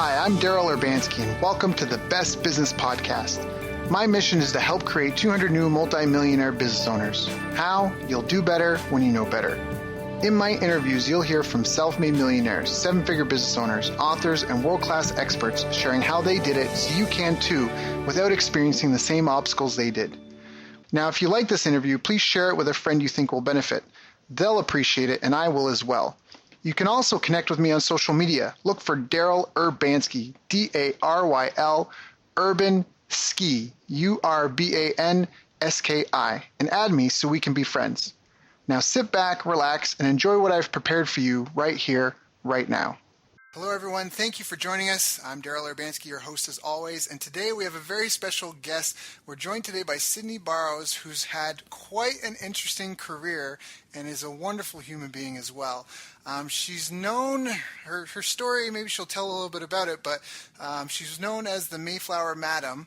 Hi, I'm Daryl Urbanski, and welcome to the Best Business Podcast. My mission is to help create 200 new multi-millionaire business owners. How? You'll do better when you know better. In my interviews, you'll hear from self-made millionaires, seven-figure business owners, authors, and world-class experts sharing how they did it so you can too, without experiencing the same obstacles they did. Now, if you like this interview, please share it with a friend you think will benefit. They'll appreciate it, and I will as well. You can also connect with me on social media. Look for Daryl Urbanski, D-A-R-Y-L, Urban Ski, U-R-B-A-N-S-K-I, and add me so we can be friends. Now sit back, relax, and enjoy what I've prepared for you right here, right now. Hello, everyone. Thank you for joining us. I'm Daryl Urbanski, your host as always, and today we have a very special guest. We're joined today by Sydney Barrows, who's had quite an interesting career and is a wonderful human being as well. She's known, her story, maybe she'll tell a little bit about it, but she's known as the Mayflower Madam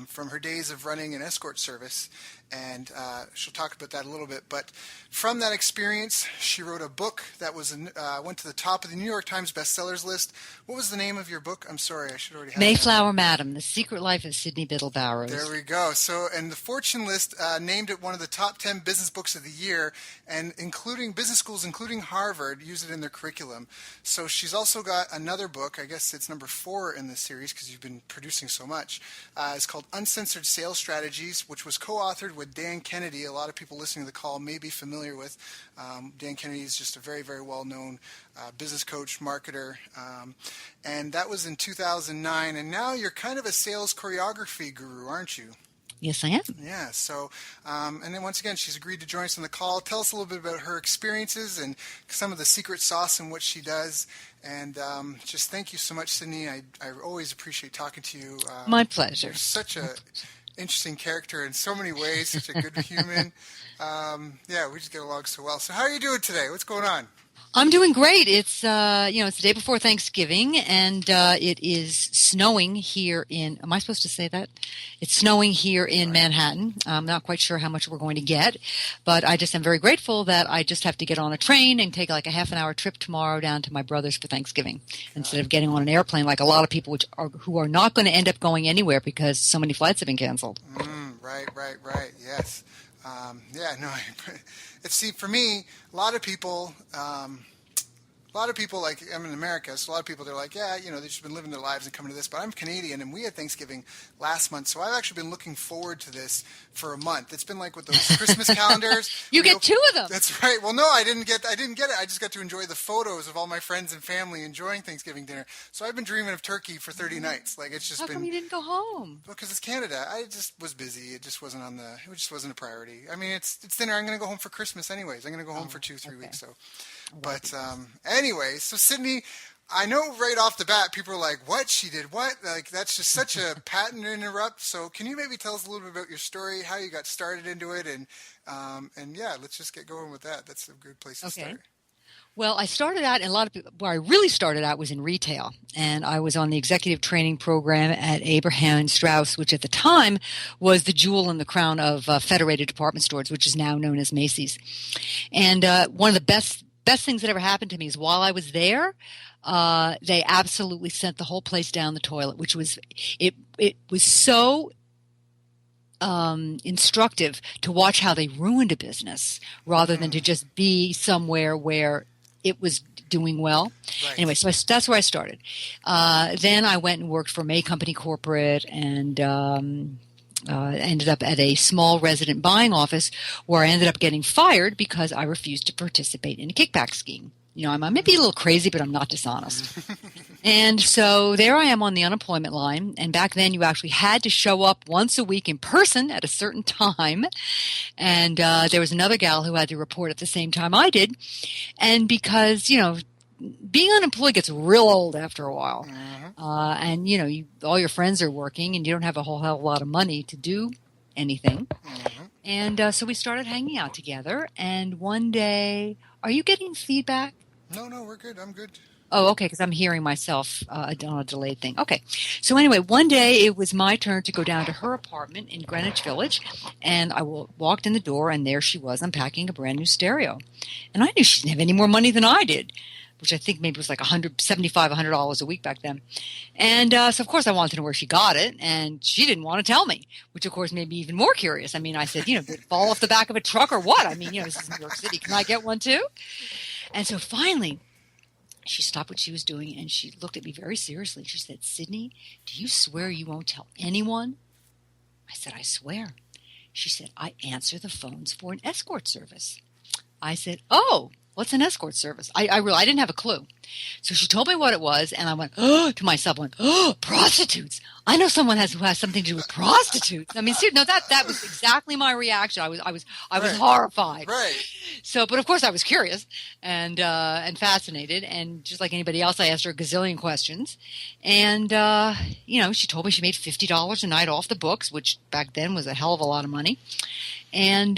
from her days of running an escort service. And she'll talk about that a little bit. But from that experience, she wrote a book that was went to the top of the New York Times bestsellers list. What was the name of your book? I'm sorry, I should already have Mayflower Madam, The Secret Life of Sydney Biddle Barrows. There we go. So, and the Fortune list named it one of the top 10 business books of the year, and including business schools, including Harvard, use it in their curriculum. So she's also got another book, I guess it's number 4 in this series because you've been producing so much. It's called Uncensored Sales Strategies, which was co-authored with Dan Kennedy. A lot of people listening to the call may be familiar with. Dan Kennedy is just a very, very well-known business coach, marketer, and that was in 2009. And now you're kind of a sales choreography guru, aren't you? Yes, I am. Yeah. So, and then once again, she's agreed to join us on the call. Tell us a little bit about her experiences and some of the secret sauce in what she does. And just thank you so much, Sydney. I always appreciate talking to you. My pleasure. You're such a interesting character in so many ways, such a good human. Yeah, we just get along so well. So how are you doing today? What's going on? I'm doing great. It's it's the day before Thanksgiving, and it is snowing here in. Am I supposed to say that? It's snowing here in Manhattan. I'm not quite sure how much we're going to get, but I just am very grateful that I just have to get on a train and take like a half-an-hour trip tomorrow down to my brother's for Thanksgiving instead of getting on an airplane like a lot of people who are not going to end up going anywhere because so many flights have been canceled. Right. Yes. See, for me, a lot of people, like, I'm in America, so a lot of people, they're like, yeah, they've just been living their lives and coming to this, but I'm Canadian, and we had Thanksgiving last month, so I've actually been looking forward to this for a month. It's been like with those Christmas calendars. You get 2 of them. That's right. Well, no, I didn't get it. I just got to enjoy the photos of all my friends and family enjoying Thanksgiving dinner. So I've been dreaming of turkey for 30 nights. Like, it's just How come you didn't go home? Because it's Canada. I just was busy. It just wasn't a priority. I mean, it's dinner. I'm going to go home for Christmas anyways. I'm going to go home for 2-3 weeks. So, but anyway, so Sydney, I know right off the bat, people are like, what? She did what? Like, that's just such a patent interrupt. So can you maybe tell us a little bit about your story, how you got started into it, and yeah, let's just get going with that. That's a good place to start. Well, I started out, and where I really started out was in retail, and I was on the executive training program at Abraham and Straus, which at the time was the jewel in the crown of Federated Department Stores, which is now known as Macy's. And one of the best things that ever happened to me is while I was there, they absolutely sent the whole place down the toilet, which was it was so instructive to watch how they ruined a business rather than to just be somewhere where it was doing well. Right. Anyway, so that's where I started. Then I went and worked for May Company Corporate and ended up at a small resident buying office where I ended up getting fired because I refused to participate in a kickback scheme. I might be a little crazy, but I'm not dishonest. And so there I am on the unemployment line. And back then you actually had to show up once a week in person at a certain time. And there was another gal who had to report at the same time I did. And because, being unemployed gets real old after a while. And, all your friends are working and you don't have a whole hell of a lot of money to do anything. And so we started hanging out together. And one day, are you getting feedback? No, we're good. I'm good. Oh, okay, because I'm hearing myself on a delayed thing. Okay. So anyway, one day it was my turn to go down to her apartment in Greenwich Village, and I walked in the door, and there she was unpacking a brand new stereo. And I knew she didn't have any more money than I did. which I think maybe was like $175 a week back then. And so, of course, I wanted to know where she got it, and she didn't want to tell me, which, of course, made me even more curious. I mean, I said, did it fall off the back of a truck or what? I mean, this is New York City. Can I get one too? And so finally, she stopped what she was doing, and she looked at me very seriously. She said, Sydney, do you swear you won't tell anyone? I said, I swear. She said, I answer the phones for an escort service. I said, oh, what's an escort service? I didn't have a clue. So she told me what it was, and I went, oh, to myself, prostitutes. I know someone who has something to do with prostitutes. I mean, seriously, no, that was exactly my reaction. I was horrified. Right. So, but of course I was curious and fascinated, and just like anybody else, I asked her a gazillion questions. And, she told me she made $50 a night off the books, which back then was a hell of a lot of money. And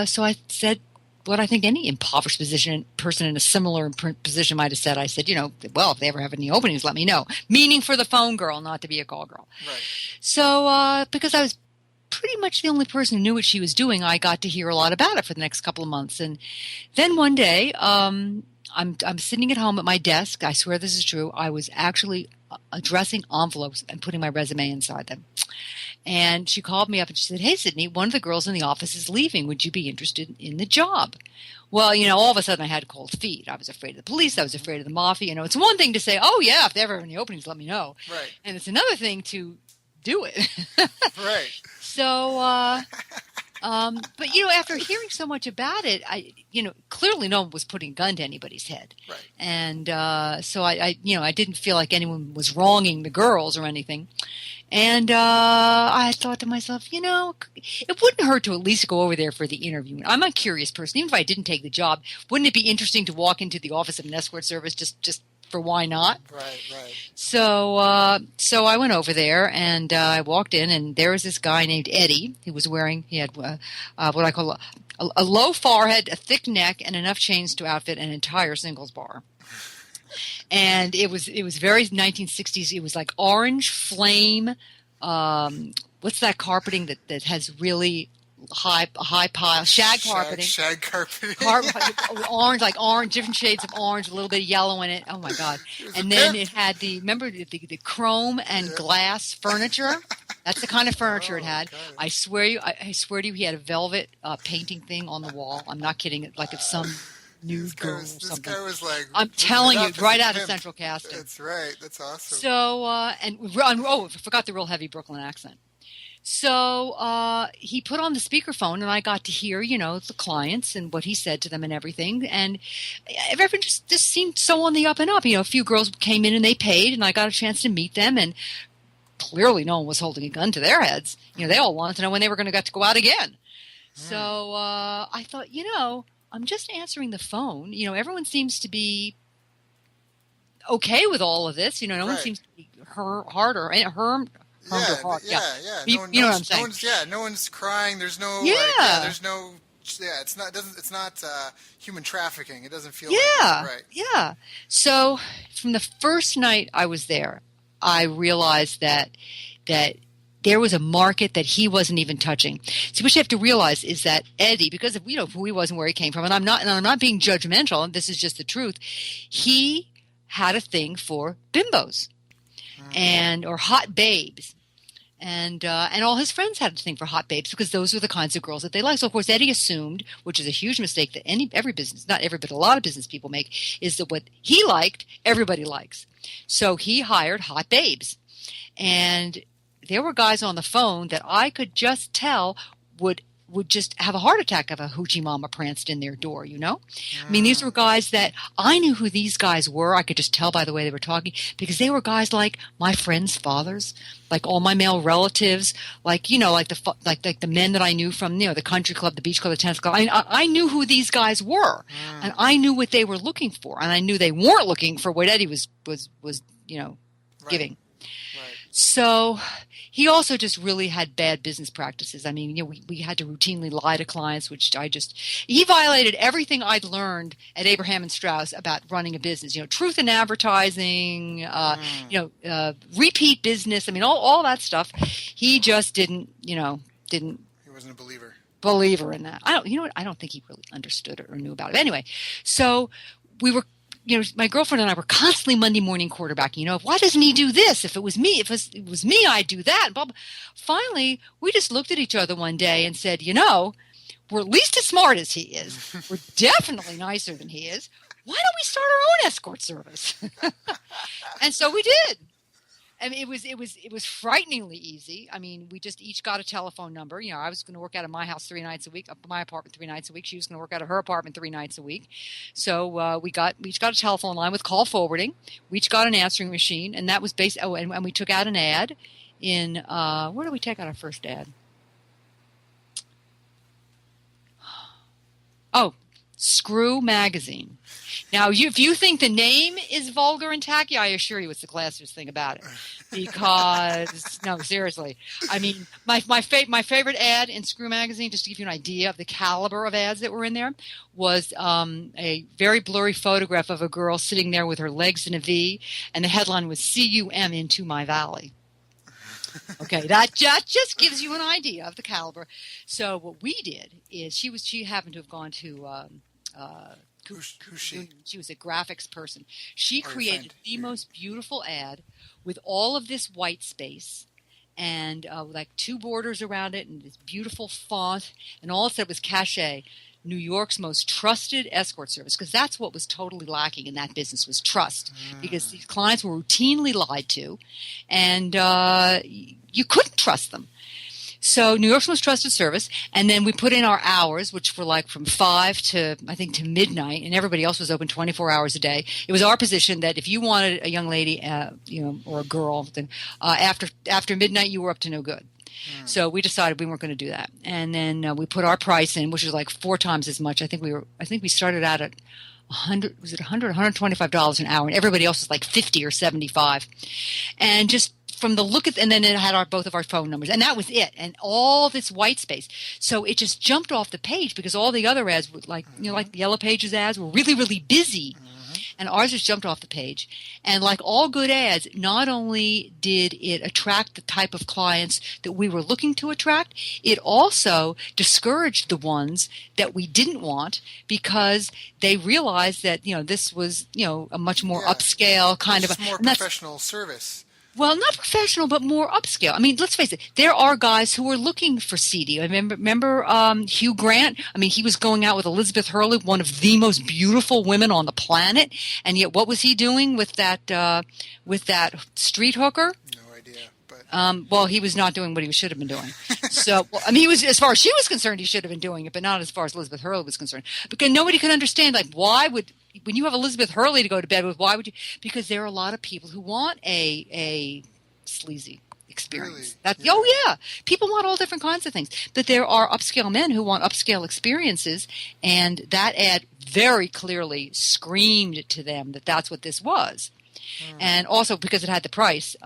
so I said, what I think any impoverished person in a similar position might have said. I said, well, if they ever have any openings, let me know. Meaning for the phone girl, not to be a call girl. Right. So because I was pretty much the only person who knew what she was doing, I got to hear a lot about it for the next couple of months. And then one day, I'm sitting at home at my desk. I swear this is true. I was actually addressing envelopes and putting my resume inside them. And she called me up and she said, hey, Sydney, one of the girls in the office is leaving. Would you be interested in the job? Well, all of a sudden I had cold feet. I was afraid of the police. I was afraid of the mafia. It's one thing to say, oh, yeah, if they ever have any openings, let me know. Right. And it's another thing to do it. Right. So, but, after hearing so much about it, clearly no one was putting a gun to anybody's head. Right. And so I didn't feel like anyone was wronging the girls or anything. And I thought to myself, it wouldn't hurt to at least go over there for the interview. I'm a curious person. Even if I didn't take the job, wouldn't it be interesting to walk into the office of an escort service just for why not? Right. So I went over there, and I walked in, and there was this guy named Eddie. He had what I call a low forehead, a thick neck, and enough chains to outfit an entire singles bar. And it was very 1960s. It was like orange flame. What's that carpeting that has really high pile? Shag carpeting. Shag carpeting. Orange, like orange, different shades of orange, a little bit of yellow in it. Oh my God! And then it had remember the chrome and glass furniture. That's the kind of furniture it had. God. I swear to you, he had a velvet painting thing on the wall. I'm not kidding. Like if some nude girl or something. This guy was like, I'm telling you, right out of Central Casting. That's right. That's awesome. So, I forgot the real heavy Brooklyn accent. So he put on the speakerphone, and I got to hear, the clients and what he said to them and everything. And everything just seemed so on the up and up. A few girls came in and they paid, and I got a chance to meet them. And clearly no one was holding a gun to their heads. They all wanted to know when they were going to get to go out again. So I thought, I'm just answering the phone. Everyone seems to be okay with all of this. No one seems to be hard or harmed. Yeah. You know what I'm saying? No one's crying. There's no. Yeah. There's no. Yeah. It's not human trafficking. It doesn't feel. Yeah. Like that. Right. Yeah. So from the first night I was there, I realized that there was a market that he wasn't even touching. So what you have to realize is that Eddie, because of who he was and where he came from, and I'm not being judgmental, and this is just the truth, he had a thing for bimbos or hot babes. And all his friends had a thing for hot babes because those were the kinds of girls that they liked. So of course Eddie assumed, which is a huge mistake that every business, not every, but a lot of business people make, is that what he liked, everybody likes. So he hired hot babes. And there were guys on the phone that I could just tell would just have a heart attack if a hoochie mama pranced in their door, I mean, these were guys that I knew who these guys were. I could just tell by the way they were talking because they were guys like my friends' fathers, like all my male relatives, like the men that I knew from the country club, the beach club, the tennis club. I knew who these guys were, and I knew what they were looking for, and I knew they weren't looking for what Eddie was giving. Right. So he also just really had bad business practices. I mean, we had to routinely lie to clients, he violated everything I'd learned at Abraham and Strauss about running a business. Truth in advertising, repeat business. I mean, all that stuff. He just didn't. He wasn't a believer in that. I don't think he really understood it or knew about it. Anyway, so we were my girlfriend and I were constantly Monday morning quarterbacking. Why doesn't he do this? If it was me, I'd do that. Blah, blah. Finally, we just looked at each other one day and said, we're at least as smart as he is. We're definitely nicer than he is. Why don't we start our own escort service? And so we did. I mean, it was frighteningly easy. I mean, we just each got a telephone number. I was going to work out of my house 3 nights a week, up to my apartment 3 nights a week. She was going to work out of her apartment 3 nights a week. So we each got a telephone line with call forwarding. We each got an answering machine, and that was based. Oh, and we took out an ad in where did we take out our first ad? Oh, Screw Magazine. Now, if you think the name is vulgar and tacky, I assure you it's the classiest thing about it. Because, no, seriously. I mean, my favorite ad in Screw Magazine, just to give you an idea of the caliber of ads that were in there, was a very blurry photograph of a girl sitting there with her legs in a V, and the headline was "CUM into my valley." Okay, that just gives you an idea of the caliber. So what we did is she happened to have gone to Who's she? She was a graphics person. She created the most beautiful ad with all of this white space and like 2 borders around it and this beautiful font, and all it said was cachet. New York's most trusted escort service, because that's what was totally lacking in that business was trust, because these clients were routinely lied to, and you couldn't trust them. So New York's most trusted service, and then we put in our hours, which were like from 5 to midnight, and everybody else was open 24 hours a day. It was our position that if you wanted a young lady, or a girl, then after midnight you were up to no good. So we decided we weren't going to do that, and then we put our price in, which was like 4 times as much. I think we started out at $125 an hour, and everybody else was like 50 or 75, and just from the look at, and then it had both of our phone numbers, and that was it, and all this white space. So it just jumped off the page because all the other ads were like the Yellow Pages ads were really, really busy. And ours just jumped off the page. And like all good ads, not only did it attract the type of clients that we were looking to attract, it also discouraged the ones that we didn't want, because they realized that, this was, a much more upscale kind of more professional service. Well, not professional, but more upscale. I mean, let's face it. There are guys who are looking for seedy. Remember Hugh Grant? I mean, he was going out with Elizabeth Hurley, one of the most beautiful women on the planet, and yet what was he doing with that street hooker? No idea. But well, he was not doing what he should have been doing. So, he was, as far as she was concerned, he should have been doing it, but not as far as Elizabeth Hurley was concerned. Because nobody could understand, like, when you have Elizabeth Hurley to go to bed with, why would you? Because there are a lot of people who want a sleazy experience. Really? Oh yeah, people want all different kinds of things. But there are upscale men who want upscale experiences, and that ad very clearly screamed to them that that's what this was. And also because it had the price,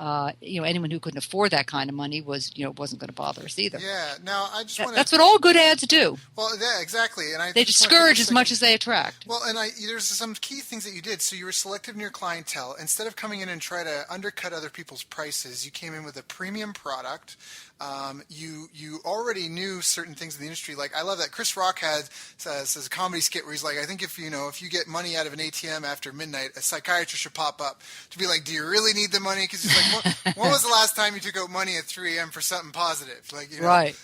anyone who couldn't afford that kind of money wasn't going to bother us either. Yeah. Now I just want that's what all good ads do. Well, yeah, exactly. And they discourage as much as they attract. Well, and there's some key things that you did. So you were selective in your clientele. Instead of coming in and try to undercut other people's prices, you came in with a premium product. You already knew certain things in the industry. Like, I love that Chris Rock says a comedy skit where he's like, I think if you get money out of an ATM after midnight, a psychiatrist should pop up to be like, do you really need the money? Because he's like, when was the last time you took out money at 3 a.m. for something positive? Like, Right.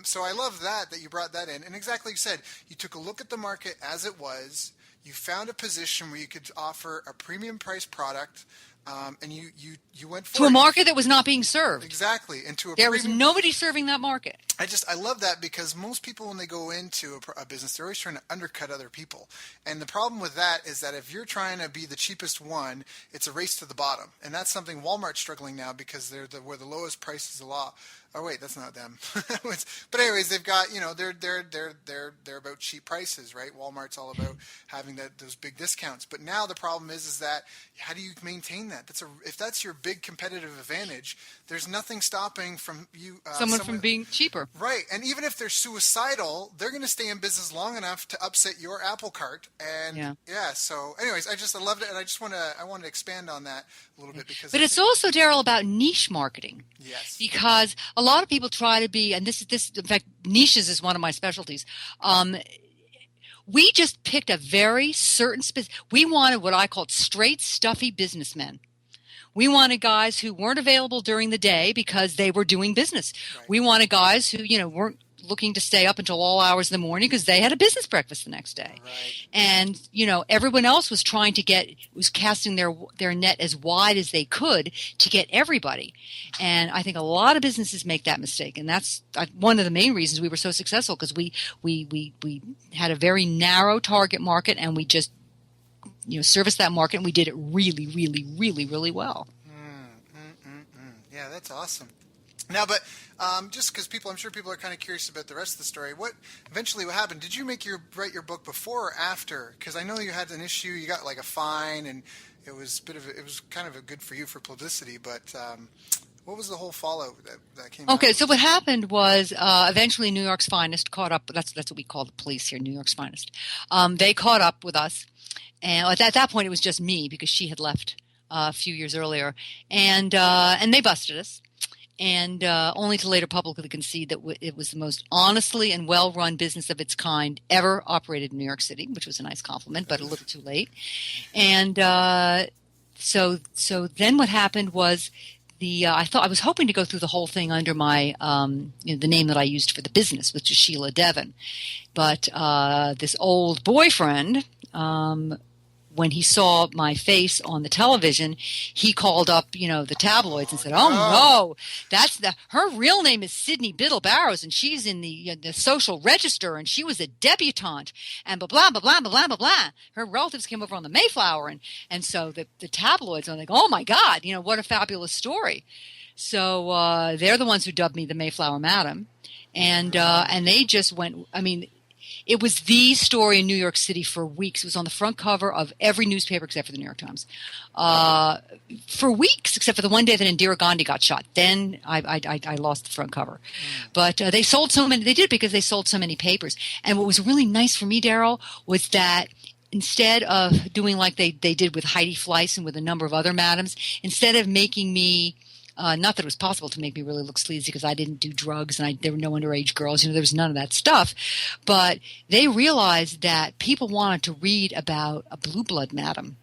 So I love that you brought that in. And exactly like you said, you took a look at the market as it was. You found a position where you could offer a premium price product. And you went for to a market that was not being served. Exactly, and there was nobody serving that market. I love that, because most people, when they go into a business, they're always trying to undercut other people. And the problem with that is that if you're trying to be the cheapest one, it's a race to the bottom. And that's something Walmart's struggling now, because they're where the lowest price is the law. Oh wait, that's not them. But anyways, they've got, they're about cheap prices, right? Walmart's all about having those big discounts. But now the problem is that how do you maintain that? If that's your big competitive advantage, there's nothing stopping from you someone from being cheaper. Right. And even if they're suicidal, they're going to stay in business long enough to upset your apple cart. And so anyways, I loved it, and I wanted to expand on that a little bit, because it's also, Daryl, about niche marketing. Yes. Because a lot of people try to be, and this in fact, niches is one of my specialties. We just picked a very certain we wanted what I called straight, stuffy businessmen. We wanted guys who weren't available during the day because they were doing business. Right. We wanted guys who, weren't looking to stay up until all hours of the morning because they had a business breakfast the next day. Right. And, everyone else was was casting their net as wide as they could to get everybody. And I think a lot of businesses make that mistake. And that's one of the main reasons we were so successful, because we had a very narrow target market, and we just service that market, and we did it really, really, really, really well. Yeah, that's awesome. Now, but just because I'm sure people are kind of curious about the rest of the story. What happened? Did you write your book before or after? Because I know you had an issue. You got like a fine, and it was kind of a good for you for publicity. But what was the whole fallout that came? Okay, so what happened was eventually New York's Finest caught up. That's what we call the police here, New York's Finest. They caught up with us. And at that point, it was just me, because she had left a few years earlier, and they busted us, and only to later publicly concede that it was the most honestly and well-run business of its kind ever operated in New York City, which was a nice compliment, but a little too late. And so then what happened was I was hoping to go through the whole thing under my the name that I used for the business, which is Sheila Devon, but this old boyfriend. When he saw my face on the television, he called up, the tabloids and said, "Oh no, her real name is Sydney Biddle Barrows, and she's in the social register, and she was a debutante, and blah blah blah blah blah blah blah. Her relatives came over on the Mayflower, and so the tabloids are like, oh my God, what a fabulous story." So they're the ones who dubbed me the Mayflower Madam, and they just went. I mean, it was the story in New York City for weeks. It was on the front cover of every newspaper except for the New York Times. For weeks, except for the one day that Indira Gandhi got shot. Then I lost the front cover. But they sold so many. They did because they sold so many papers. And what was really nice for me, Daryl, was that instead of doing like they did with Heidi Fleiss and with a number of other madams, instead of making me not that it was possible to make me really look sleazy, because I didn't do drugs and there were no underage girls. There was none of that stuff. But they realized that people wanted to read about a blue blood madam.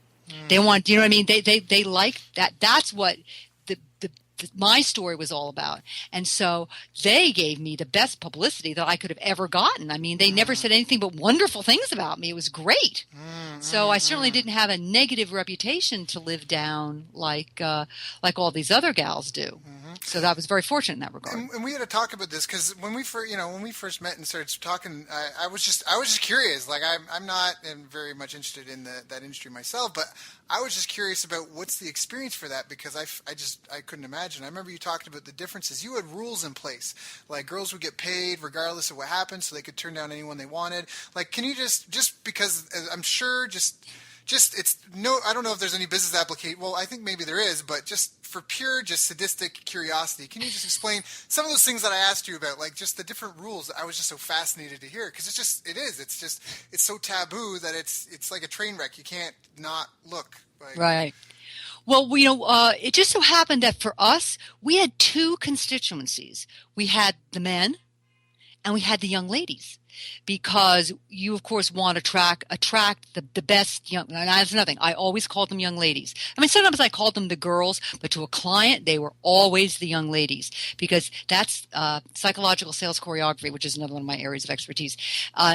They want, you know what I mean? They like that. That's what my story was all about. And so they gave me the best publicity that I could have ever gotten. I mean, they never said anything but wonderful things about me. It was great. So I certainly didn't have a negative reputation to live down like all these other gals do. So that was very fortunate in that regard. And we had to talk about this because when we first met and started talking, I was just curious. Like I'm not very much interested in that industry myself, but I was just curious about what's the experience for that, because I couldn't imagine. I remember you talking about the differences. You had rules in place, like girls would get paid regardless of what happened, so they could turn down anyone they wanted. Like, can you just because I'm sure just it's no, I don't know if there's any business application. Well, I think maybe there is, but just for pure, just sadistic curiosity, can you just explain some of those things that I asked you about, like just the different rules? I was just so fascinated to hear, because it's so taboo that it's like a train wreck. You can't not look. Right. Well, it just so happened that for us, we had two constituencies. We had the men and we had the young ladies, because you, of course, want to attract the best young. And that's nothing. I always called them young ladies. I mean, sometimes I called them the girls, but to a client, they were always the young ladies, because that's psychological sales choreography, which is another one of my areas of expertise.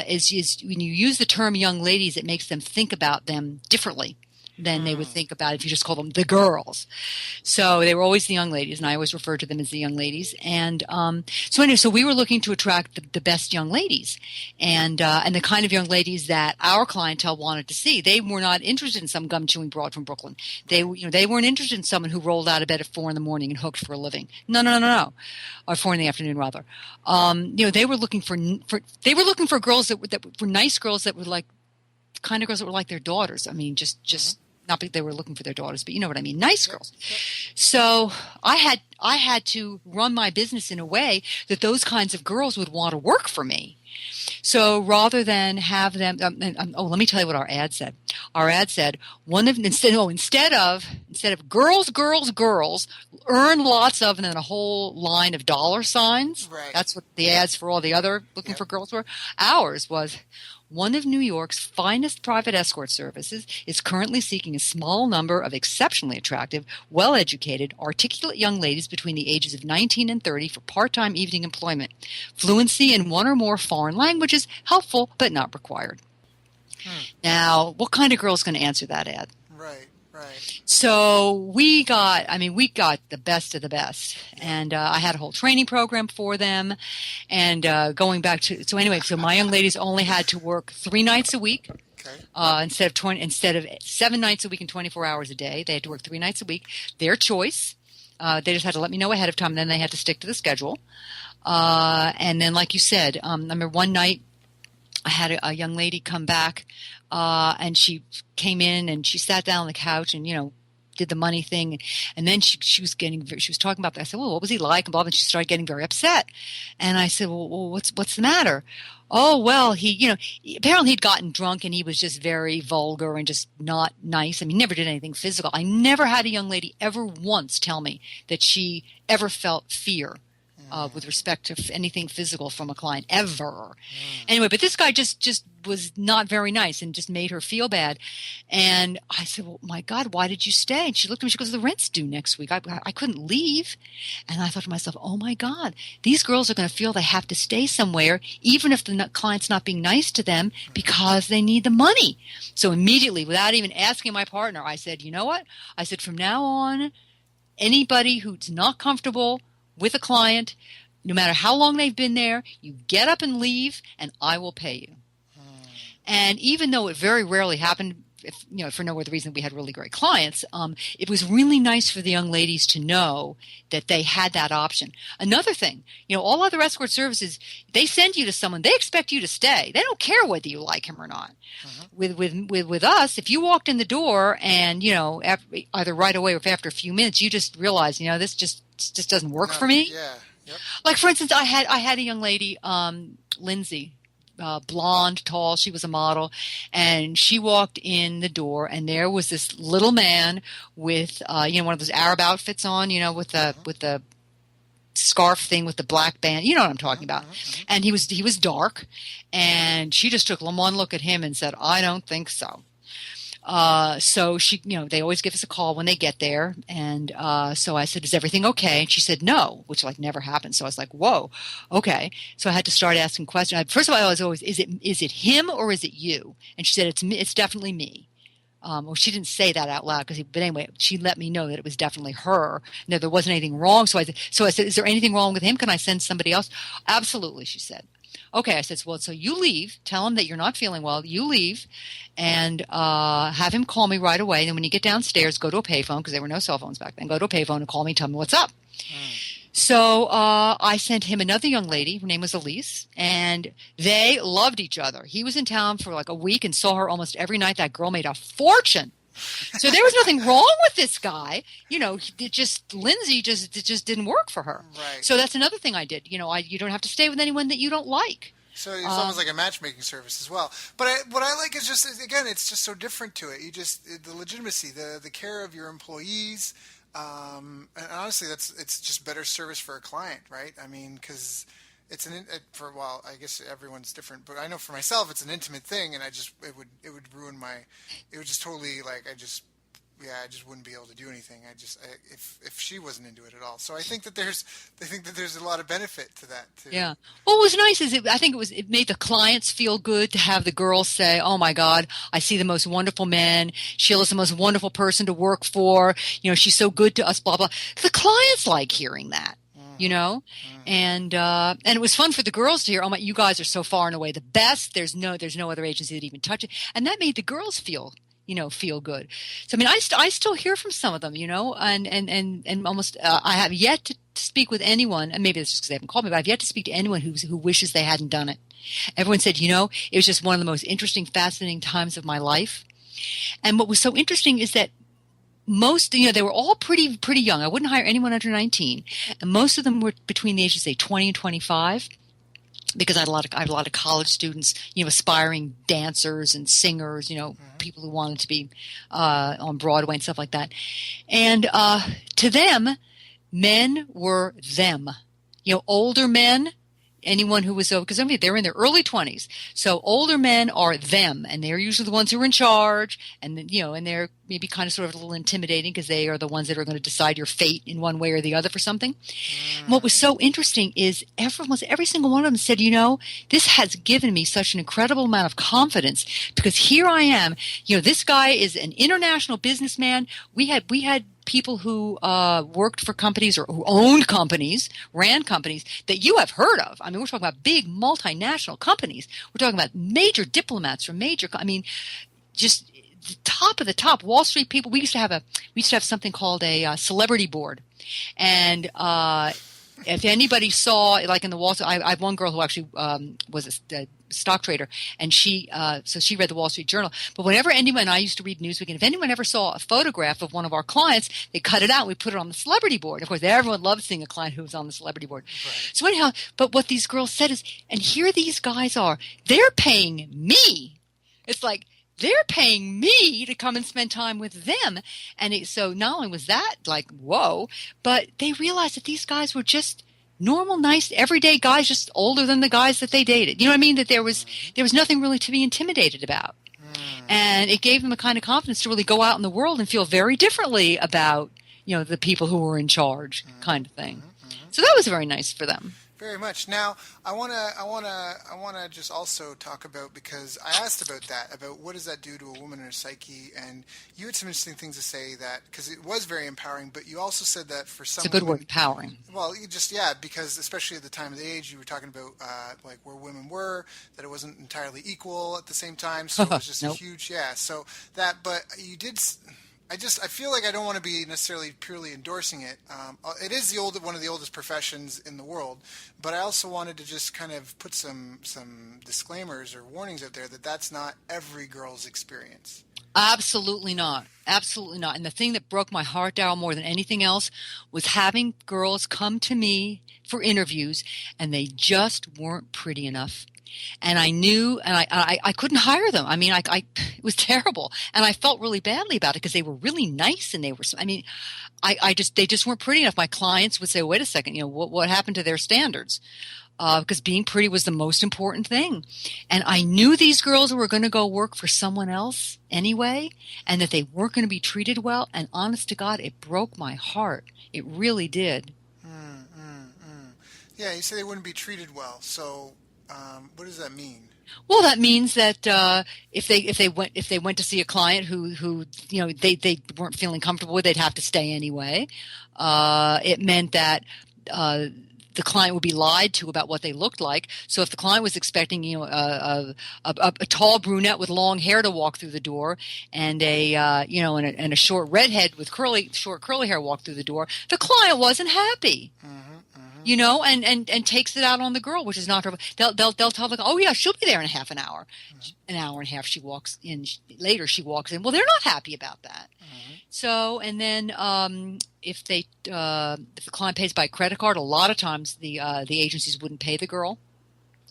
Is when you use the term young ladies, it makes them think about them differently than they would think about if you just call them the girls. So they were always the young ladies, and I always referred to them as the young ladies. And so we were looking to attract the best young ladies, and the kind of young ladies that our clientele wanted to see. They were not interested in some gum-chewing broad from Brooklyn. They weren't interested in someone who rolled out of bed at 4 a.m. and hooked for a living. No. Or 4 p.m, rather. They were looking for girls that were nice girls, that were like kind of girls that were like their daughters. I mean, just not that they were looking for their daughters, but you know what I mean, nice girls. Yep. So I had to run my business in a way that those kinds of girls would want to work for me. So rather than have them, let me tell you what our ad said. Our ad said instead of girls, earn lots of, and then a whole line of dollar signs. Right. That's what the ads for all the other looking for girls were. Ours was, one of New York's finest private escort services, is currently seeking a small number of exceptionally attractive, well-educated, articulate young ladies between the ages of 19 and 30 for part-time evening employment. Fluency in one or more foreign languages, helpful but not required. Now, what kind of girl is going to answer that ad? Right. So we got the best of the best, and I had a whole training program for them, and going back to so my young ladies only had to work 3 nights a week, instead of 7 nights a week and 24 hours a day. They had to work 3 nights a week. Their choice. They just had to let me know ahead of time, and then they had to stick to the schedule. And then, like you said, I remember one night I had a young lady come back. And she came in and she sat down on the couch and, did the money thing. And then she was talking about that. I said, well, what was he like? And blah, and she started getting very upset. And I said, well, what's the matter? Oh, well, apparently he'd gotten drunk and he was just very vulgar and just not nice. I mean, never did anything physical. I never had a young lady ever once tell me that she ever felt fear with respect to anything physical from a client, ever. Anyway, but this guy just was not very nice and just made her feel bad. And I said, well, my God, why did you stay? And she looked at me, she goes, the rent's due next week. I couldn't leave. And I thought to myself, oh my God, these girls are going to feel they have to stay somewhere, even if the client's not being nice to them, because they need the money. So immediately, without even asking my partner, I said, you know what? I said, from now on, anybody who's not comfortable with a client, no matter how long they've been there, you get up and leave, and I will pay you. And even though it very rarely happened, for no other reason we had really great clients, it was really nice for the young ladies to know that they had that option. Another thing, all other escort services, they send you to someone, they expect you to stay. They don't care whether you like him or not. With us, if you walked in the door and, either right away or after a few minutes, you just realize, this just doesn't work for me. Yeah. Yep. Like, for instance, I had a young lady, Lindsay, blonde, tall. She was a model, and she walked in the door, and there was this little man with, one of those Arab outfits on, with the scarf thing with the black band. You know what I'm talking about. And he was dark, and she just took one look at him and said, I don't think so. So she, they always give us a call when they get there. And, so I said, is everything okay? And she said, no, which never happened. So I was like, whoa, okay. So I had to start asking questions. First of all, I was always, is it him or is it you? And she said, it's definitely me. Well, she didn't say that out loud but anyway, she let me know that it was definitely her. No, there wasn't anything wrong. So I said, is there anything wrong with him? Can I send somebody else? Absolutely, she said. Okay, I said, well, so you leave. Tell him that you're not feeling well. You leave and have him call me right away. And then when you get downstairs, go to a payphone, because there were no cell phones back then. Go to a payphone and call me, tell me what's up. So I sent him another young lady. Her name was Elise, and they loved each other. He was in town for like a week and saw her almost every night. That girl made a fortune. So there was nothing wrong with this guy. Lindsay just didn't work for her. Right. So that's another thing I did. You don't have to stay with anyone that you don't like. So it's almost like a matchmaking service as well. But what I like is just, again, it's just so different to it. The legitimacy, the care of your employees. And honestly, it's just better service for a client, right? I mean, because I guess everyone's different, but I know for myself it's an intimate thing, and it would ruin it would just totally I just wouldn't be able to do anything. If she wasn't into it at all. So I think that there's a lot of benefit to that too. Yeah. What was nice is it made the clients feel good to have the girls say, oh my God, I see the most wonderful men. Sheila's the most wonderful person to work for. She's so good to us, blah, blah. The clients like hearing that. And it was fun for the girls to hear, oh my, you guys are so far and away the best. There's no other agency that even touch it. And that made the girls feel good. So, I mean, I still hear from some of them, and almost, I have yet to speak with anyone, and maybe it's just because they haven't called me, but I've yet to speak to anyone who wishes they hadn't done it. Everyone said, it was just one of the most interesting, fascinating times of my life. And what was so interesting is that most, they were all pretty young. I wouldn't hire anyone under 19. And most of them were between the ages, say, 20 and 25. Because I had a lot of college students, aspiring dancers and singers, people who wanted to be on Broadway and stuff like that. And to them, men were them. Older men, anyone who was, because I mean, they're in their early 20s. So older men are them, and they're usually the ones who are in charge, and and they're maybe kind of sort of a little intimidating because they are the ones that are going to decide your fate in one way or the other for something. And what was so interesting is every single one of them said, this has given me such an incredible amount of confidence because here I am, this guy is an international businessman. We had people who worked for companies or who owned companies, ran companies that you have heard of. I mean, we're talking about big multinational companies. We're talking about major diplomats from just the top of the top Wall Street people. We used to have something called a celebrity board, and if anybody saw, like in the Wall Street, I have one girl who actually was a stock trader, and so she read the Wall Street Journal. But whenever anyone, I used to read Newsweek, and if anyone ever saw a photograph of one of our clients, they cut it out and we put it on the celebrity board. Of course, everyone loves seeing a client who's on the celebrity board. Right. So anyhow, but what these girls said is, and here these guys are, they're paying me. It's like, they're paying me to come and spend time with them. And so not only was that like, whoa, but they realized that these guys were just normal, nice, everyday guys, just older than the guys that they dated. You know what I mean? That there was nothing really to be intimidated about. And it gave them a kind of confidence to really go out in the world and feel very differently about, the people who were in charge kind of thing. So that was very nice for them. Very much. Now, I wanna just also talk about, because I asked about what does that do to a woman and her psyche, and you had some interesting things to say that, because it was very empowering, but you also said that for some it's a good women, word, empowering. Well, because especially at the time of the age, you were talking about like where women were, that it wasn't entirely equal at the same time, so it was just Nope. a huge, so that, but you did. I feel like I don't want to be necessarily purely endorsing it. It is one of the oldest professions in the world, but I also wanted to just kind of put some disclaimers or warnings out there that that's not every girl's experience. Absolutely not. Absolutely not. And the thing that broke my heart, Darryl, more than anything else was having girls come to me for interviews and they just weren't pretty enough. And I knew, and I couldn't hire them. I mean, it was terrible. And I felt really badly about it because they were really nice and they just weren't pretty enough. My clients would say, wait a second, what happened to their standards? Because being pretty was the most important thing. And I knew these girls were going to go work for someone else anyway, and that they weren't going to be treated well. And honest to God, it broke my heart. It really did. Yeah, you say they wouldn't be treated well. So what does that mean? Well, that means that if they went to see a client who they weren't feeling comfortable with, they'd have to stay anyway. It meant that the client would be lied to about what they looked like. So if the client was expecting a tall brunette with long hair to walk through the door, and a short redhead with short curly hair walk through the door, the client wasn't happy. And takes it out on the girl, which is not her. They'll tell the, oh yeah, she'll be there in half an hour, an hour and a half. She walks in later. She walks in. Well, they're not happy about that. So, and then if the client pays by credit card, a lot of times the agencies wouldn't pay the girl,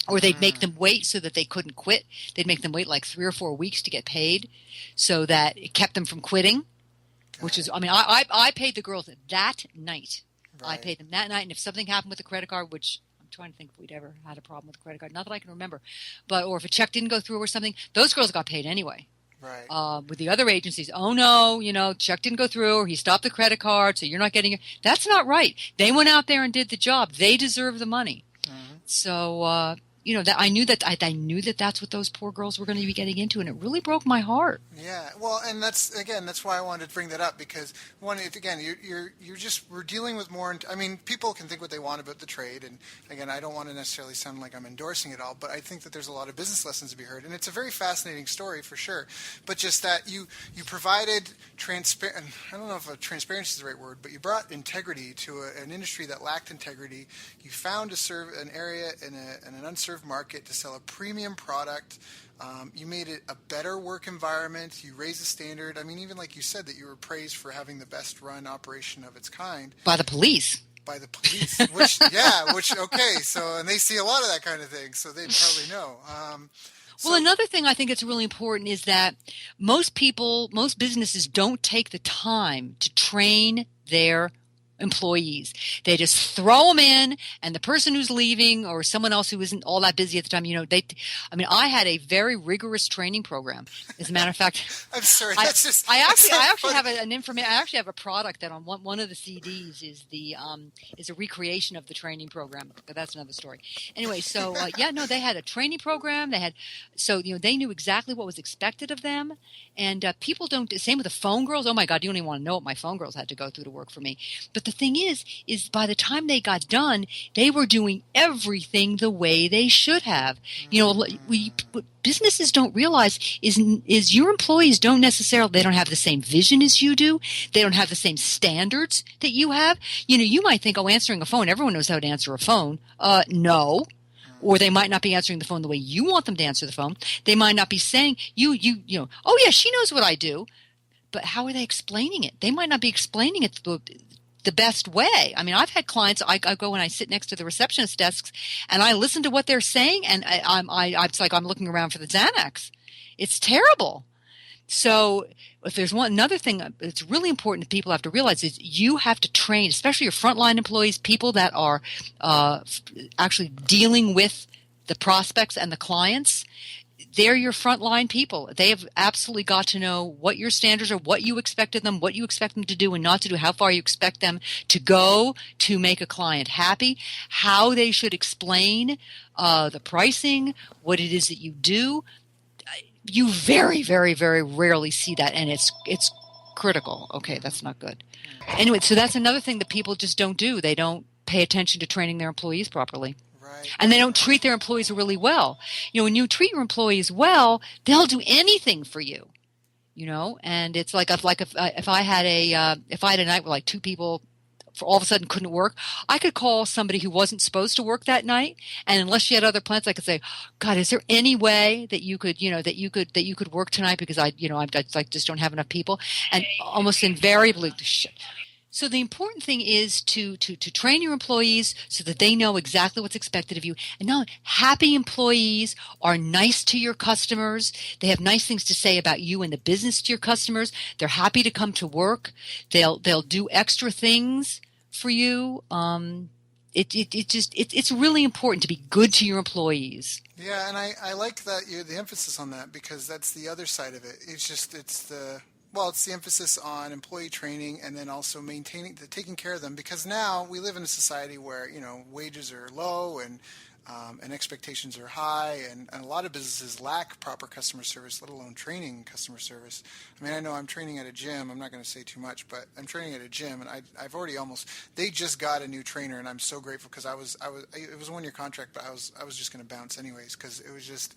or they'd make them wait so that they couldn't quit. They'd make them wait like 3 or 4 weeks to get paid, so that it kept them from quitting. Which is, I mean, I paid the girls that night. Right. I paid them that night, and if something happened with the credit card, which I'm trying to think if we'd ever had a problem with the credit card, not that I can remember, or if a check didn't go through or something, those girls got paid anyway. Right. With the other agencies, oh no, check didn't go through, or he stopped the credit card, so you're not getting it. That's not right. They went out there and did the job. They deserve the money. So, that I knew that that's what those poor girls were going to be getting into, and it really broke my heart. Yeah, well, and that's why I wanted to bring that up, because we're dealing with more. I mean, people can think what they want about the trade, and again, I don't want to necessarily sound like I'm endorsing it all, but I think that there's a lot of business lessons to be heard, and it's a very fascinating story for sure. But just that you provided transparent. I don't know if transparency is the right word, but you brought integrity to an industry that lacked integrity. You found to serve an area in an unserved market to sell a premium product. You made it a better work environment. You raised the standard. I mean, even like you said, that you were praised for having the best run operation of its kind. By the police. Okay. So, and they see a lot of that kind of thing, so they probably know. Well, another thing I think it's really important is that most businesses don't take the time to train their employees. They just throw them in, and the person who's leaving or someone else who isn't all that busy at the time, I had a very rigorous training program. As a matter of fact, I'm sorry. I actually funny. have I actually have a product that on one of the CDs is a recreation of the training program, but that's another story. Anyway, so they had a training program. They knew exactly what was expected of them, and people don't. Same with the phone girls. Oh my God, you don't even want to know what my phone girls had to go through to work for me. But the thing is by the time they got done, they were doing everything the way they should have. What businesses don't realize is your employees don't have the same vision as you do. They don't have the same standards that you have. You might think, oh, answering a phone, everyone knows how to answer a phone. No. Or they might not be answering the phone the way you want them to answer the phone. They might not be saying, oh yeah, she knows what I do. But how are they explaining it? They might not be explaining it the best way. I mean, I've had clients. I go and I sit next to the receptionist desks, and I listen to what they're saying, and it's like I'm looking around for the Xanax. It's terrible. So, if there's another thing that's really important that people have to realize is you have to train, especially your frontline employees, people that are actually dealing with the prospects and the clients. They're your frontline people. They have absolutely got to know what your standards are, what you expect of them, what you expect them to do and not to do, how far you expect them to go to make a client happy, how they should explain the pricing, what it is that you do. You very, very, very rarely see that, and it's critical. Okay, that's not good. Anyway, so that's another thing that people just don't do. They don't pay attention to training their employees properly. Right. And they don't treat their employees really well. When you treat your employees well, they'll do anything for you. And it's like if I had a night where like two people all of a sudden couldn't work, I could call somebody who wasn't supposed to work that night, and unless she had other plans, I could say, God, is there any way that you could work tonight because I just don't have enough people? And almost invariably, shit. So the important thing is to train your employees so that they know exactly what's expected of you. And now, happy employees are nice to your customers. They have nice things to say about you and the business to your customers. They're happy to come to work. They'll do extra things for you. It's really important to be good to your employees. Yeah, and I like that the emphasis on that, because that's the other side of it. It's the emphasis on employee training, and then also taking care of them, because now we live in a society where wages are low and expectations are high, and a lot of businesses lack proper customer service, let alone training customer service. I mean, I know I'm training at a gym. I'm not going to say too much, but I'm training at a gym, and I've already they just got a new trainer, and I'm so grateful, because it was a 1-year contract, but I was just going to bounce anyways, because it was just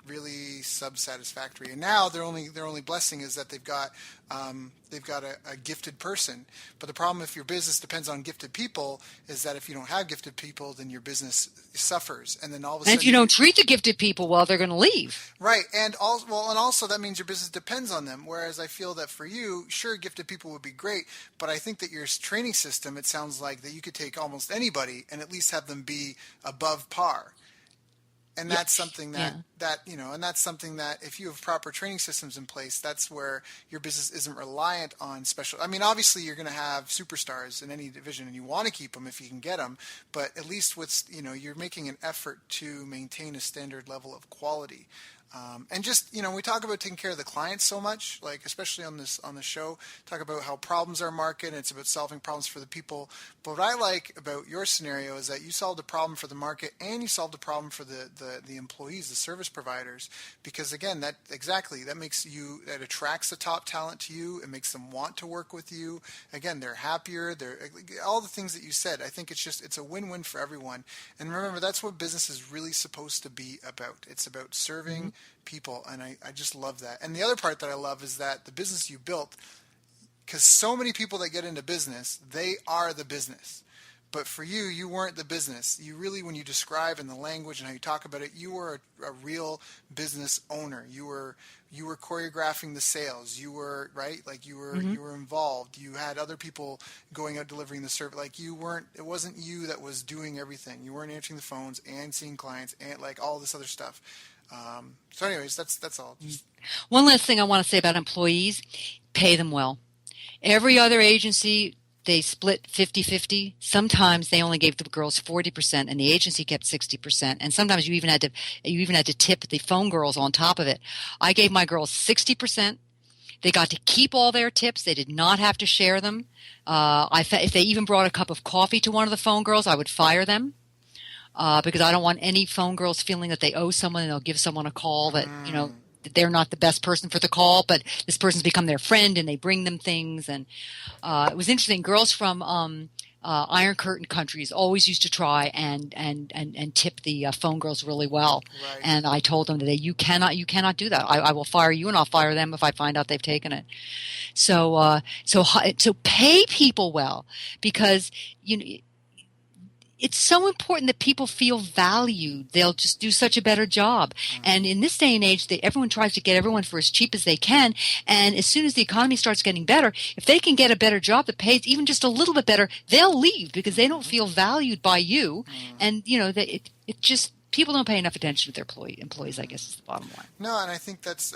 really sub-satisfactory. And now their only blessing is that they've got a gifted person. But the problem, if your business depends on gifted people, is that if you don't have gifted people, then your business suffers. And then all of a sudden, and if you don't treat the gifted people well, they're going to leave. Right. And also that means your business depends on them. Whereas I feel that for you, sure, gifted people would be great, but I think that your training system, it sounds like that you could take almost anybody and at least have them be above par. And that's something and that's something that if you have proper training systems in place, that's where your business isn't reliant on special. I mean, obviously you're going to have superstars in any division, and you want to keep them if you can get them. But at least you're making an effort to maintain a standard level of quality. And just, we talk about taking care of the clients so much, like especially on the show, talk about how problems are market, and it's about solving problems for the people. But what I like about your scenario is that you solved a problem for the market, and you solved a problem for the employees, the service providers, because again, that attracts the top talent to you. It makes them want to work with you. Again, they're happier. They're all the things that you said. I think it's a win-win for everyone. And remember, that's what business is really supposed to be about. It's about serving people, and I just love that. And the other part that I love is that the business you built, because so many people that get into business, they are the business. But for you, you weren't the business. You really, when you describe in the language and how you talk about it, you were a real business owner. You were choreographing the sales. You were right, like you were involved. You had other people going out delivering the service. Like it wasn't you that was doing everything. You weren't answering the phones and seeing clients and like all this other stuff. So anyways, that's all. One last thing I want to say about employees: pay them well. Every other agency they split 50-50. Sometimes they only gave the girls 40% and the agency kept 60%. And sometimes you even had to tip the phone girls on top of it. I gave my girls 60%. They got to keep all their tips. They did not have to share them. If they even brought a cup of coffee to one of the phone girls, I would fire them. Because I don't want any phone girls feeling that they owe someone and they'll give someone a call that, they're not the best person for the call, but this person's become their friend and they bring them things. And it was interesting. Girls from Iron Curtain countries always used to try and tip the phone girls really well. Right. And I told them that you cannot do that. I will fire you and I'll fire them if I find out they've taken it. So pay people well, because it's so important that people feel valued. They'll just do such a better job. Mm-hmm. And in this day and age, everyone tries to get everyone for as cheap as they can. And as soon as the economy starts getting better, if they can get a better job that pays even just a little bit better, they'll leave because they don't feel valued by you. Mm-hmm. And, it just people don't pay enough attention to their employees, I guess, is the bottom line. No, and I think that's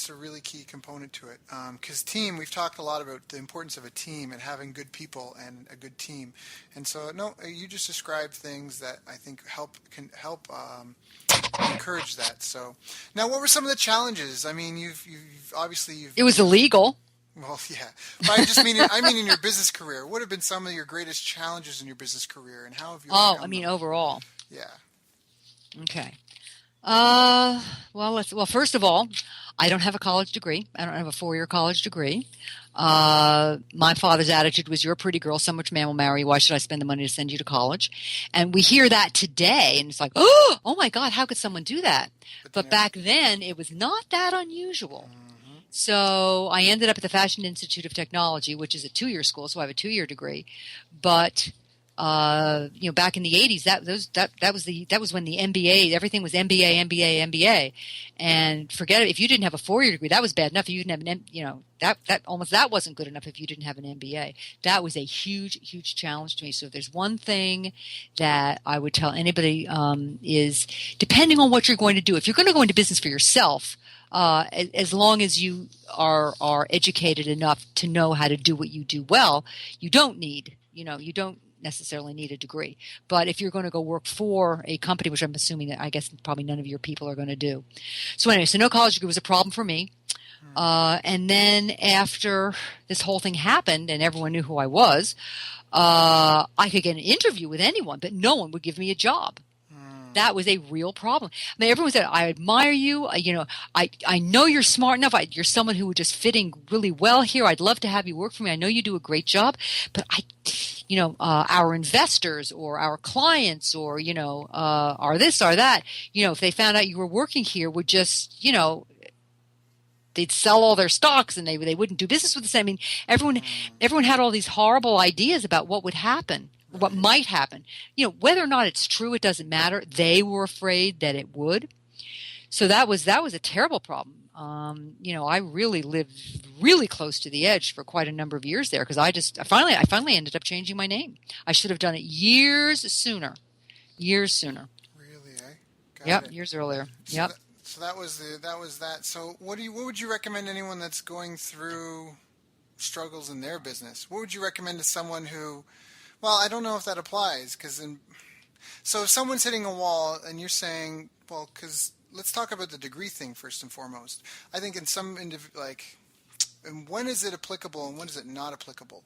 a really key component to it. Because we've talked a lot about the importance of a team and having good people and a good team. And so, you just described things that I think can help encourage that. So, now, what were some of the challenges? I mean, you've obviously it was illegal. Well, yeah, but I mean in your business career. What have been some of your greatest challenges in your business career, and how have you? Overall. Yeah. Okay. Well, first of all, I don't have a college degree. I don't have a 4-year college degree. My father's attitude was, you're a pretty girl, so much man will marry you. Why should I spend the money to send you to college? And we hear that today, and it's like, oh my God, how could someone do that? But back then, it was not that unusual. Mm-hmm. So I ended up at the Fashion Institute of Technology, which is a 2-year school, so I have a 2-year degree. But back in the 80s, that was when the MBA, everything was MBA, and forget it. If you didn't have a 4-year degree, that was bad enough. If you didn't have that wasn't good enough. If you didn't have an MBA, that was a huge challenge to me. So if there's one thing that I would tell anybody is, depending on what you're going to do, if you're going to go into business for yourself, as long as you are educated enough to know how to do what you do well, you don't necessarily need a degree. But if you're going to go work for a company, which I'm assuming that I guess probably none of your people are going to do. So anyway, no college degree was a problem for me. And then after this whole thing happened and everyone knew who I was, I could get an interview with anyone, but no one would give me a job. That was a real problem. I mean, everyone said, I admire you. I know you're smart enough. You're someone who would just fit in really well here. I'd love to have you work for me. I know you do a great job, but our investors or our clients or, are this or that, if they found out you were working here would just, they'd sell all their stocks and they wouldn't do business with us. I mean, everyone had all these horrible ideas about what would happen. What might happen, whether or not it's true, it doesn't matter. They were afraid that it would. So that was a terrible problem. I really lived really close to the edge for quite a number of years there because I finally ended up changing my name. I should have done it years sooner. Really, eh? Got it. Years earlier. So yep. So that was that. So what would you recommend anyone that's going through struggles in their business? What would you recommend to someone who? Well, I don't know if that applies so if someone's hitting a wall and you're saying, well, because let's talk about the degree thing first and foremost. I think in some and when is it applicable and when is it not applicable?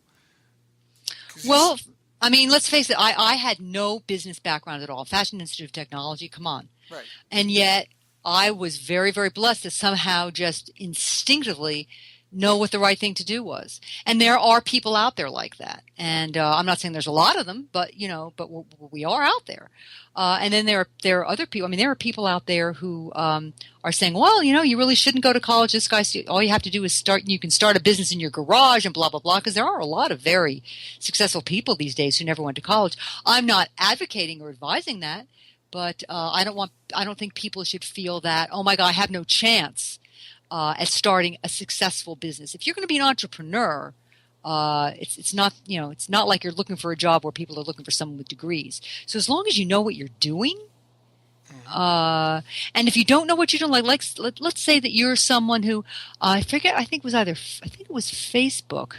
Well, I mean, let's face it. I had no business background at all. Fashion Institute of Technology, come on. Right. And yet I was very, very blessed to somehow just instinctively know what the right thing to do was. And there are people out there like that. And I'm not saying there's a lot of them, but we are out there. And then there are other people. I mean, there are people out there who are saying, well, you really shouldn't go to college. This guy, all you have to do is you can start a business in your garage and blah, blah, blah. Because there are a lot of very successful people these days who never went to college. I'm not advocating or advising that, but I don't think people should feel that, oh my God, I have no chance at starting a successful business. If you're going to be an entrepreneur, it's not like you're looking for a job where people are looking for someone with degrees. So as long as you know what you're doing, and if you don't know what you're doing, let's say that you're someone who I think it was Facebook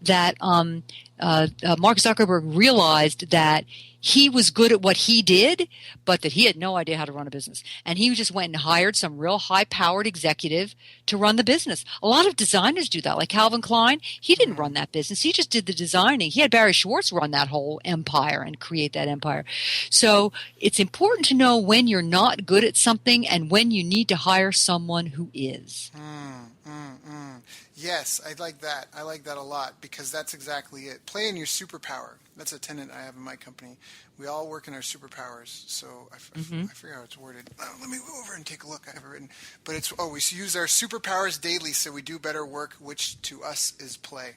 that Mark Zuckerberg realized that he was good at what he did, but that he had no idea how to run a business. And he just went and hired some real high-powered executive to run the business. A lot of designers do that, like Calvin Klein. He didn't run that business. He just did the designing. He had Barry Schwartz run that whole empire and create that empire. So it's important to know when you're not good at something and when you need to hire someone who is. Yes, I like that. I like that a lot because that's exactly it. Play in your superpower. That's a tenet I have in my company. We all work in our superpowers. So I forget how it's worded. Let me go over and take a look. I have it written. But it's, we use our superpowers daily so we do better work, which to us is play.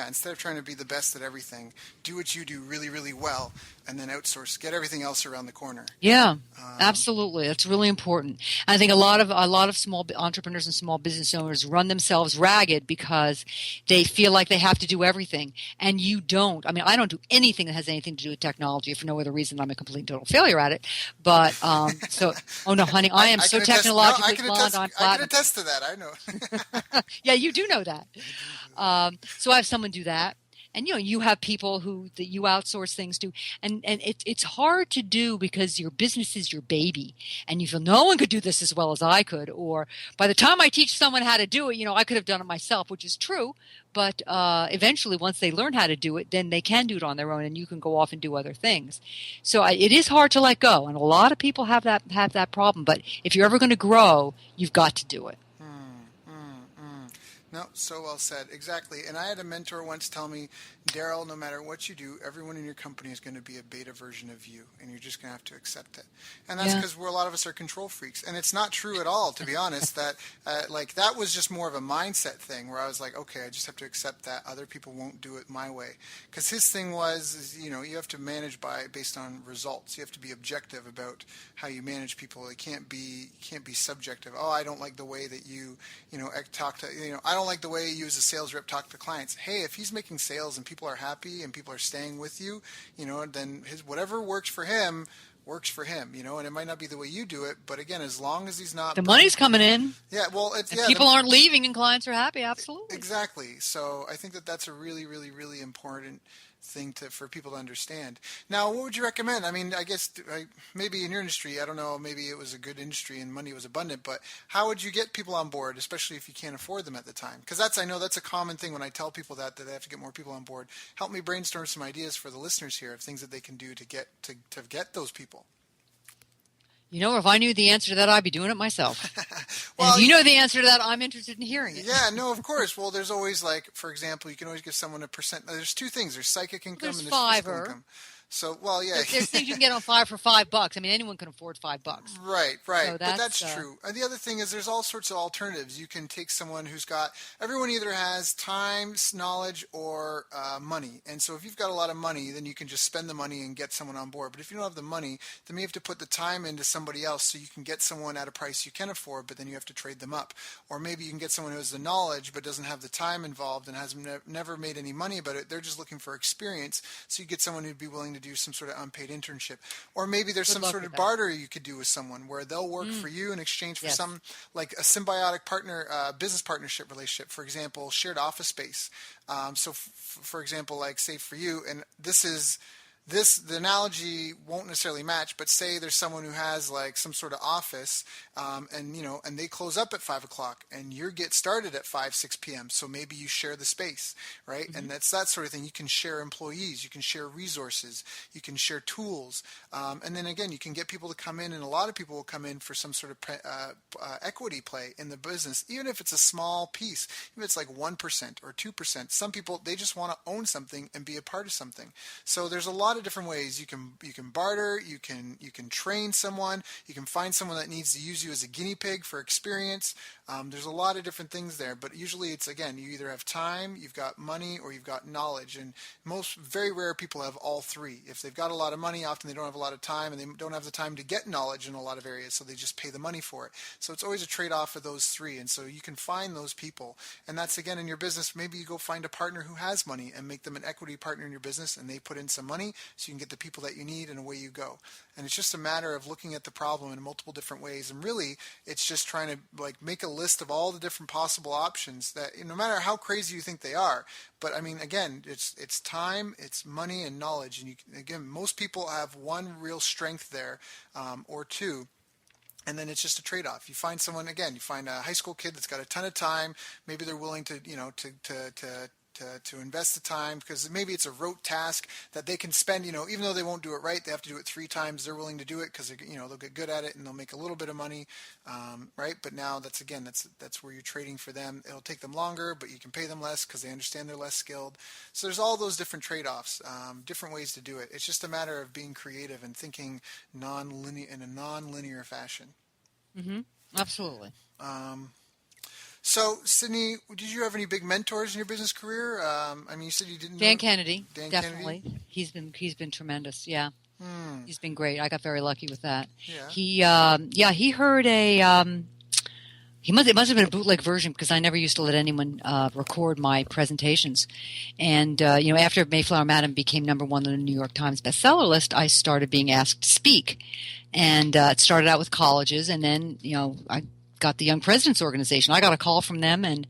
Instead of trying to be the best at everything, do what you do really, really well, and then outsource. Get everything else around the corner. Yeah, absolutely. That's really important. And I think a lot of small entrepreneurs and small business owners run themselves ragged because they feel like they have to do everything, and you don't. I mean, I don't do anything that has anything to do with technology for no other reason. I'm a complete and total failure at it. But oh no, honey, I am so technologically blonde. I can attest to that. I know. Yeah, you do know that. So I have someone do that. And you have people that you outsource things to, and it's hard to do because your business is your baby, and you feel no one could do this as well as I could, or by the time I teach someone how to do it, I could have done it myself, which is true. But eventually, once they learn how to do it, then they can do it on their own, and you can go off and do other things. So it is hard to let go, and a lot of people have that problem. But if you're ever going to grow, you've got to do it. No, so well said. Exactly. And I had a mentor once tell me, Daryl, no matter what you do, everyone in your company is going to be a beta version of you, and you're just going to have to accept it. And that's because a lot of us are control freaks. And it's not true at all, to be honest, that that was just more of a mindset thing where I was like, okay, I just have to accept that other people won't do it my way. Because his thing was, you have to manage based on results. You have to be objective about how you manage people. It can't be subjective. Oh, I don't like the way that you talk to, I don't like the way you as a sales rep talk to clients. Hey, if he's making sales and people are happy and people are staying with you, then whatever works for him, and it might not be the way you do it, but again, as long as he's not... The money's coming in. Yeah, well, people aren't leaving and clients are happy, absolutely. Exactly. So I think that's a really, really, really important thing for people to understand. Now, what would you recommend? I mean, I guess maybe in your industry, I don't know, maybe it was a good industry and money was abundant, but how would you get people on board, especially if you can't afford them at the time? Because I know that's a common thing when I tell people that they have to get more people on board. Help me brainstorm some ideas for the listeners here of things that they can do to get those people. If I knew the answer to that, I'd be doing it myself. Well, and if you know the answer to that, I'm interested in hearing it. Yeah, no, of course. Well, there's always for example, you can always give someone a percent. There's two things. There's psychic income and there's physical income. So, well, yeah. There's things you can get on Fiverr for $5. I mean, anyone can afford $5. Right. So but that's true. And the other thing is there's all sorts of alternatives. You can take someone who's got, everyone either has time, knowledge, or money. And so if you've got a lot of money, then you can just spend the money and get someone on board. But if you don't have the money, then you have to put the time into somebody else so you can get someone at a price you can afford, but then you have to trade them up. Or maybe you can get someone who has the knowledge but doesn't have the time involved and has never made any money about it. They're just looking for experience. So you get someone who'd be willing to do some sort of unpaid internship. Or maybe there's some sort of barter you could do with someone where they'll work for you in exchange for some, like a symbiotic business partnership relationship. For example, shared office space. For example, like say for you, and the analogy won't necessarily match, but say there's someone who has like some sort of office, and they close up at 5 o'clock, and you get started at 6 p.m. So maybe you share the space, right? Mm-hmm. And that's that sort of thing. You can share employees, you can share resources, you can share tools, and then again, you can get people to come in, and a lot of people will come in for some sort of equity play in the business, even if it's a small piece, even if it's like 1% or 2%. Some people, they just want to own something and be a part of something. So there's a lot of different ways you can barter, you can train someone, you can find someone that needs to use you as a guinea pig for experience. There's a lot of different things there, but usually it's, again, you either have time, you've got money, or you've got knowledge, and very rare people have all three. If they've got a lot of money, often they don't have a lot of time, and they don't have the time to get knowledge in a lot of areas, so they just pay the money for it. So it's always a trade-off of those three, and so you can find those people, and that's, again, in your business, maybe you go find a partner who has money and make them an equity partner in your business, and they put in some money, so you can get the people that you need, and away you go. And it's just a matter of looking at the problem in multiple different ways. And really, it's just trying to like make a list of all the different possible options that, no matter how crazy you think they are. But I mean, again, it's time, it's money, and knowledge. And again, most people have one real strength there, or two. And then it's just a trade-off. You find someone, again, you find a high school kid that's got a ton of time. Maybe they're willing to, to invest the time, because maybe it's a rote task that they can spend, even though they won't do it right, they have to do it 3 times. They're willing to do it because they'll get good at it and they'll make a little bit of money, right? But now that's where you're trading for them. It'll take them longer, but you can pay them less because they understand they're less skilled. So there's all those different trade-offs, different ways to do it. It's just a matter of being creative and thinking in a non-linear fashion. Mm-hmm. Absolutely. So, Sydney, did you have any big mentors in your business career? I mean, you said you didn't. Dan Kennedy, Dan definitely. Kennedy? He's been tremendous. Yeah, he's been great. I got very lucky with that. Yeah. He heard a. It must have been a bootleg version, because I never used to let anyone record my presentations. And after Mayflower Madam became #1 on the New York Times bestseller list, I started being asked to speak. And it started out with colleges, and then I got the Young Presidents Organization. I got a call from them, and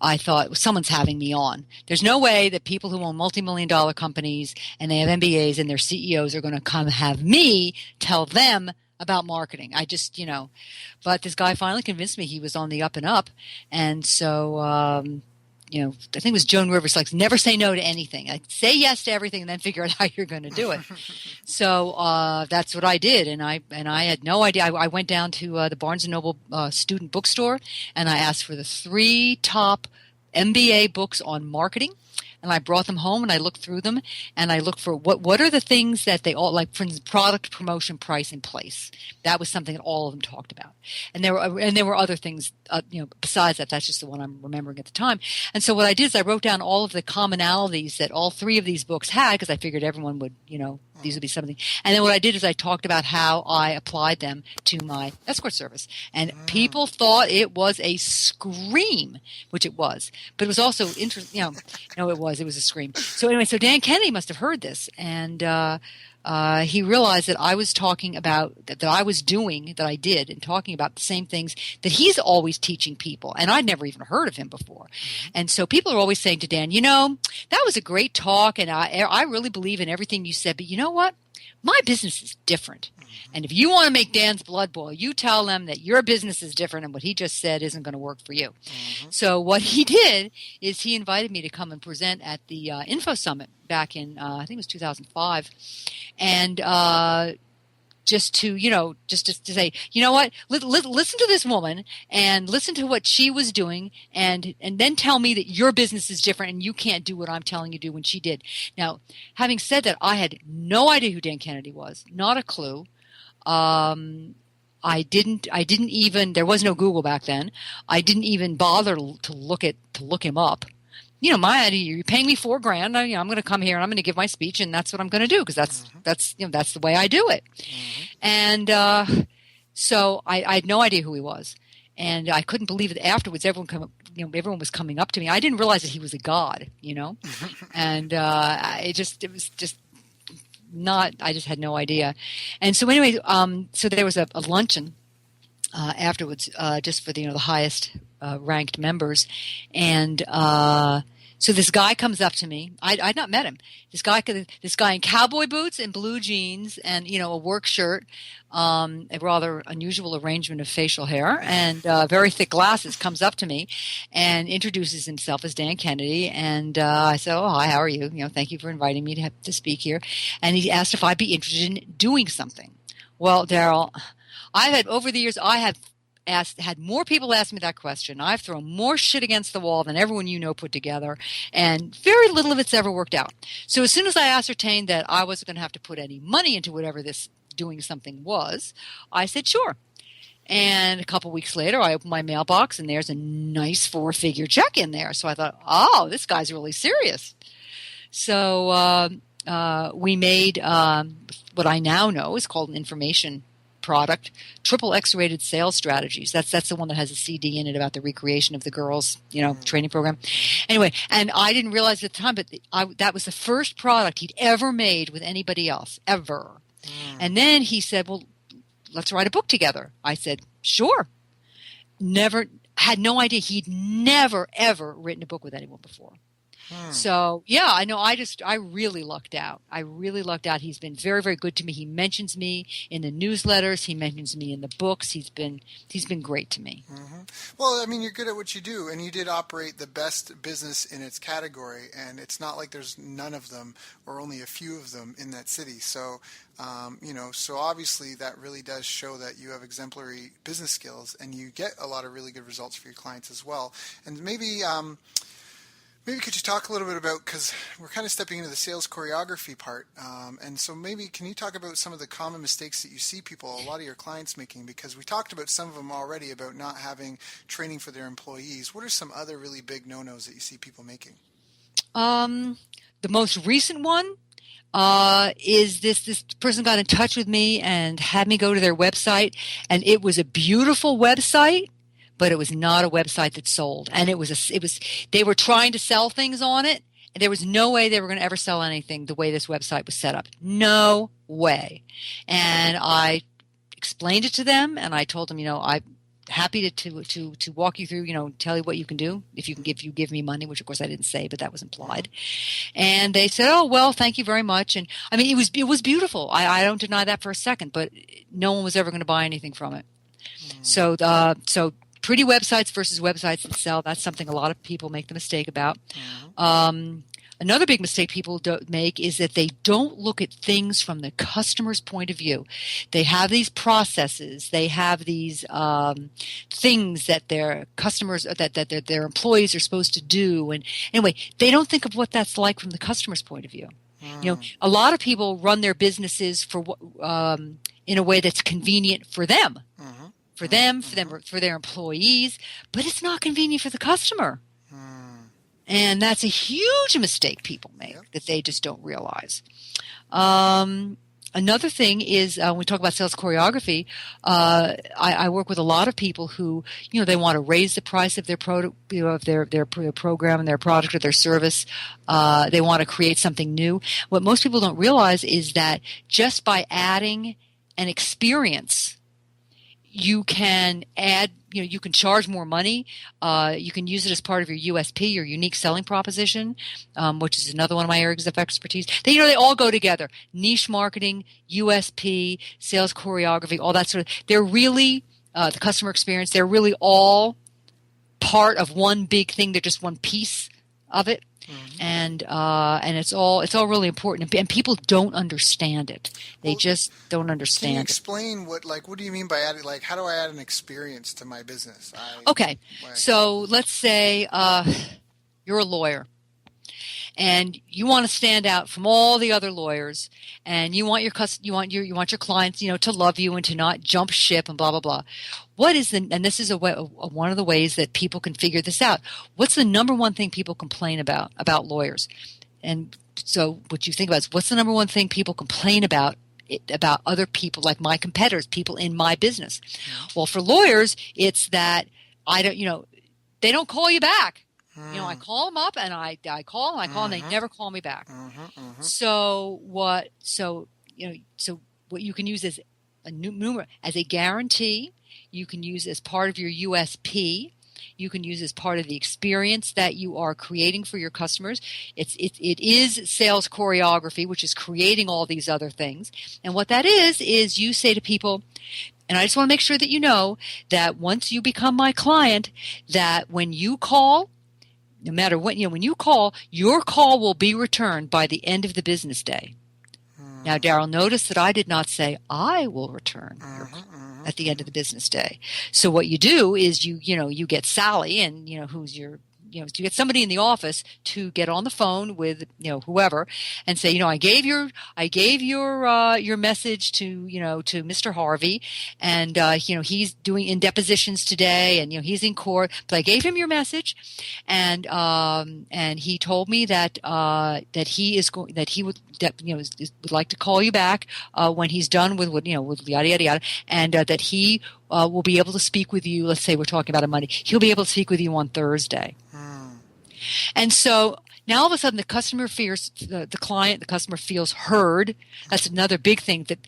I thought, someone's having me on. There's no way that people who own multi-million-dollar companies and they have MBAs and their CEOs are going to come have me tell them about marketing. I just, but this guy finally convinced me he was on the up and up. And so, I think it was Joan Rivers, like, never say no to anything. Like, say yes to everything and then figure out how you're going to do it. So that's what I did, and I had no idea. I went down to the Barnes & Noble student bookstore, and I asked for the 3 top MBA books on marketing. And I brought them home, and I looked through them, and I looked for what are the things that they all, like, for instance, product, promotion, price, and place. That was something that all of them talked about. And there were other things, besides that. That's just the one I'm remembering at the time. And so what I did is I wrote down all of the commonalities that all 3 of these books had, because I figured everyone would, these would be something. And then what I did is I talked about how I applied them to my escort service. And people thought it was a scream, which it was. But it was also interesting, it was a scream. So anyway, so Dan Kennedy must have heard this, and he realized that I was talking about, that I did, and talking about the same things that he's always teaching people. And I'd never even heard of him before. And so people are always saying to Dan, that was a great talk, and I really believe in everything you said, but you know what? My business is different. And if you want to make Dan's blood boil, you tell them that your business is different and what he just said isn't going to work for you. So what he did is he invited me to come and present at the Info Summit back in, I think it was 2005. And just to say, you know what, listen to this woman and listen to what she was doing, and then tell me that your business is different and you can't do what I'm telling you to do when she did. Now, having said that, I had no idea who Dan Kennedy was, not a clue. I didn't even, there was no Google back then. I didn't even bother to look him up. My idea, you're paying me $4,000. I'm going to come here and I'm going to give my speech, and that's what I'm going to do, because that's the way I do it. And so I had no idea who he was, and I couldn't believe it. Afterwards, everyone was coming up to me. I didn't realize that he was a god, and I just had no idea. And so anyway, so there was a luncheon afterwards, just for the highest ranked members, and so this guy comes up to me. I'd not met him. This guy in cowboy boots and blue jeans and a work shirt, a rather unusual arrangement of facial hair, and very thick glasses, comes up to me and introduces himself as Dan Kennedy. And I said, "Oh, hi, how are you? Thank you for inviting me to speak here." And he asked if I'd be interested in doing something. Well, Daryl, over the years I have had more people ask me that question. I've thrown more shit against the wall than everyone put together, and very little of it's ever worked out. So as soon as I ascertained that I wasn't going to have to put any money into whatever this doing something was, I said sure. And a couple weeks later, I opened my mailbox, and there's a nice 4-figure check in there. So I thought, oh, this guy's really serious. So we made what I now know is called an information product, triple X rated sales strategies. That's the one that has a CD in it about the recreation of the girls, training program. Anyway, and I didn't realize at the time, but that was the first product he'd ever made with anybody else, ever. And then he said, well, let's write a book together. I said, sure. Had no idea. He'd never, ever written a book with anyone before. So, yeah, I know. I really lucked out. He's been very, very good to me. He mentions me in the newsletters. He mentions me in the books. He's been great to me. Well, I mean, you're good at what you do, and you did operate the best business in its category, and it's not like there's none of them or only a few of them in that city. So, so obviously that really does show that you have exemplary business skills, and you get a lot of really good results for your clients as well. And maybe could you talk a little bit about, because we're kind of stepping into the sales choreography part, and so maybe can you talk about some of the common mistakes that you see a lot of your clients making, because we talked about some of them already about not having training for their employees. What are some other really big no-nos that you see people making? The most recent one is this person got in touch with me and had me go to their website, and it was a beautiful website, but it was not a website that sold. And they were trying to sell things on it, and there was no way they were going to ever sell anything the way this website was set up. No way. And I explained it to them, and I told them, I'm happy to walk you through, tell you what you can do if you give me money, which of course I didn't say, but that was implied. And they said, oh, well, thank you very much. And I mean, it was beautiful. I don't deny that for a second, but no one was ever going to buy anything from it. So pretty websites versus websites that sell, that's something a lot of people make the mistake about. Another big mistake people make is that they don't look at things from the customer's point of view. They have these processes. They have these things that their customers, that their employees are supposed to do. And anyway, they don't think of what that's like from the customer's point of view. A lot of people run their businesses in a way that's convenient for them. For their employees, but it's not convenient for the customer. And that's a huge mistake people make that they just don't realize. Another thing is when we talk about sales choreography, I work with a lot of people who, they want to raise the price of their product, of their program and their product or their service. They want to create something new. What most people don't realize is that just by adding an experience, you can add, you can charge more money. You can use it as part of your USP, your unique selling proposition, which is another one of my areas of expertise. They all go together. Niche marketing, USP, sales choreography, all that sort of, they're really, the customer experience, they're really all part of one big thing. They're just one piece of it. And it's all really important, and people don't understand it. They just don't understand. Can you explain what do you mean by adding? How do I add an experience to my business? Okay, so let's say you're a lawyer, and you want to stand out from all the other lawyers, and you want your clients, to love you and to not jump ship and blah blah blah. And this is one of the ways that people can figure this out. What's the number one thing people complain about lawyers? And so what you think about is, what's the number one thing people complain about other people, like my competitors, people in my business? Well, for lawyers, it's that they don't call you back. I call them up, and I call them, and they never call me back. So what you can use as as a guarantee. You can use as part of your USP. You can use as part of the experience that you are creating for your customers. It is sales choreography, which is creating all these other things. And what that is you say to people, and I just want to make sure that you know that once you become my client, that when you call, no matter what, when you call, your call will be returned by the end of the business day. Now, Daryl, notice that I did not say I will return your call at the end of the business day. So what you do is you get Sally, and who's your to get somebody in the office to get on the phone with whoever and say, I gave your message to Mr. Harvey, and he's doing in depositions today, and he's in court, but I gave him your message, and he told me that he would like to call you back when he's done with with yada yada yada, and that he will be able to speak with you. Let's say we're talking about a Monday. He'll be able to speak with you on Thursday. And so now all of a sudden the customer feels, the customer feels heard. That's another big thing, that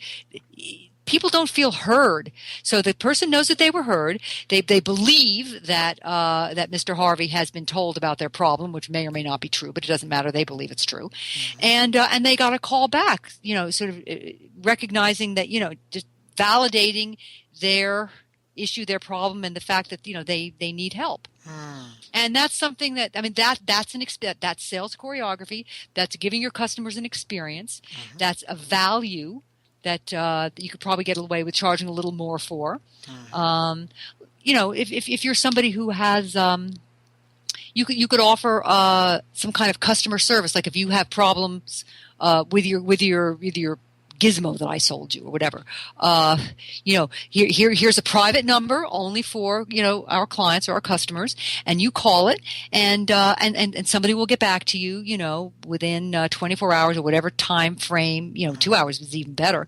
people don't feel heard. So the person knows that they were heard. They believe that Mr. Harvey has been told about their problem, which may or may not be true, but it doesn't matter. They believe it's true. And they got a call back, sort of recognizing that, just validating their issue, their problem, and the fact that, they need help. And that's something that, that's sales choreography. That's giving your customers an experience. That's a value that you could probably get away with charging a little more for. If you're somebody who has, you could offer some kind of customer service. Like if you have problems with your gizmo that I sold you or whatever, here's a private number only for our clients or our customers, and you call it, and somebody will get back to you, within 24 hours or whatever time frame. 2 hours is even better,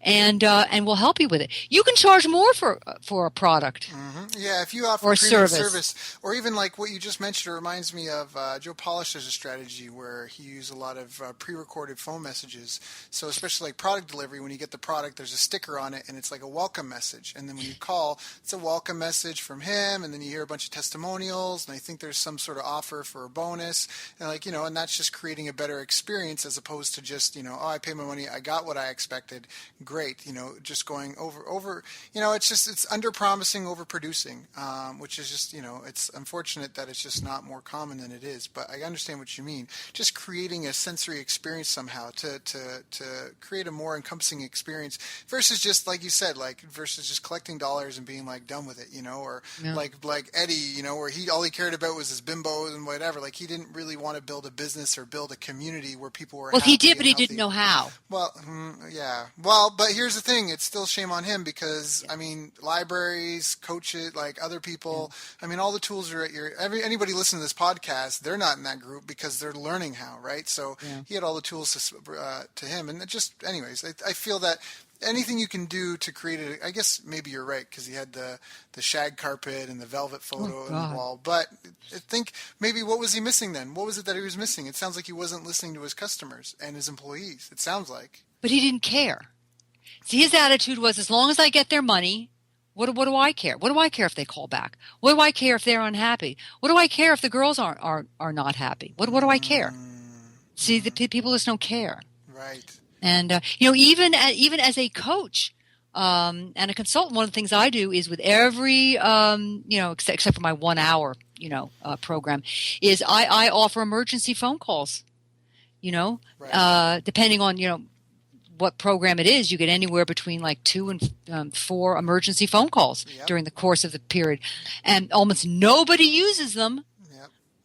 and we'll help you with it. You can charge more for a product. Yeah, if you offer or premium service, or even like what you just mentioned, it reminds me of Joe Polish has a strategy where he used a lot of pre-recorded phone messages. So especially like product delivery, when you get the product, there's a sticker on it, and it's like a welcome message. And then when you call, it's a welcome message from him, and then you hear a bunch of testimonials, and I think there's some sort of offer for a bonus, and and that's just creating a better experience as opposed to just I paid my money, I got what I expected, great, just going over. It's under promising, over producing, which is just it's unfortunate that it's just not more common than it is. But I understand what you mean. Just creating a sensory experience somehow to create a more encompassing experience versus just like you said, versus just collecting dollars and being done with it, or like Eddie, where all he cared about was his bimbos and whatever. Like he didn't really want to build a business or build a community where people were. Well, he did, but he healthy. Didn't know how. Well, yeah. Well, but here's the thing: it's still shame on him because libraries, coaches, other people. All the tools are at anybody listening to this podcast, they're not in that group because they're learning how, right? So he had all the tools to him, and anyways, I feel that anything you can do to create it, I guess maybe you're right because he had the shag carpet and the velvet photo on the wall. But I think maybe what was he missing then? What was it that he was missing? It sounds like he wasn't listening to his customers and his employees. It sounds like. But he didn't care. See, his attitude was, as long as I get their money, what do I care? What do I care if they call back? What do I care if they're unhappy? What do I care if the girls are not happy? What do I care? See, the people just don't care. Right. And even as a coach and a consultant, one of the things I do is with every except for my 1 hour program, is I offer emergency phone calls. Depending on what program it is, you get anywhere between 2 and 4 emergency phone calls during the course of the period, and almost nobody uses them.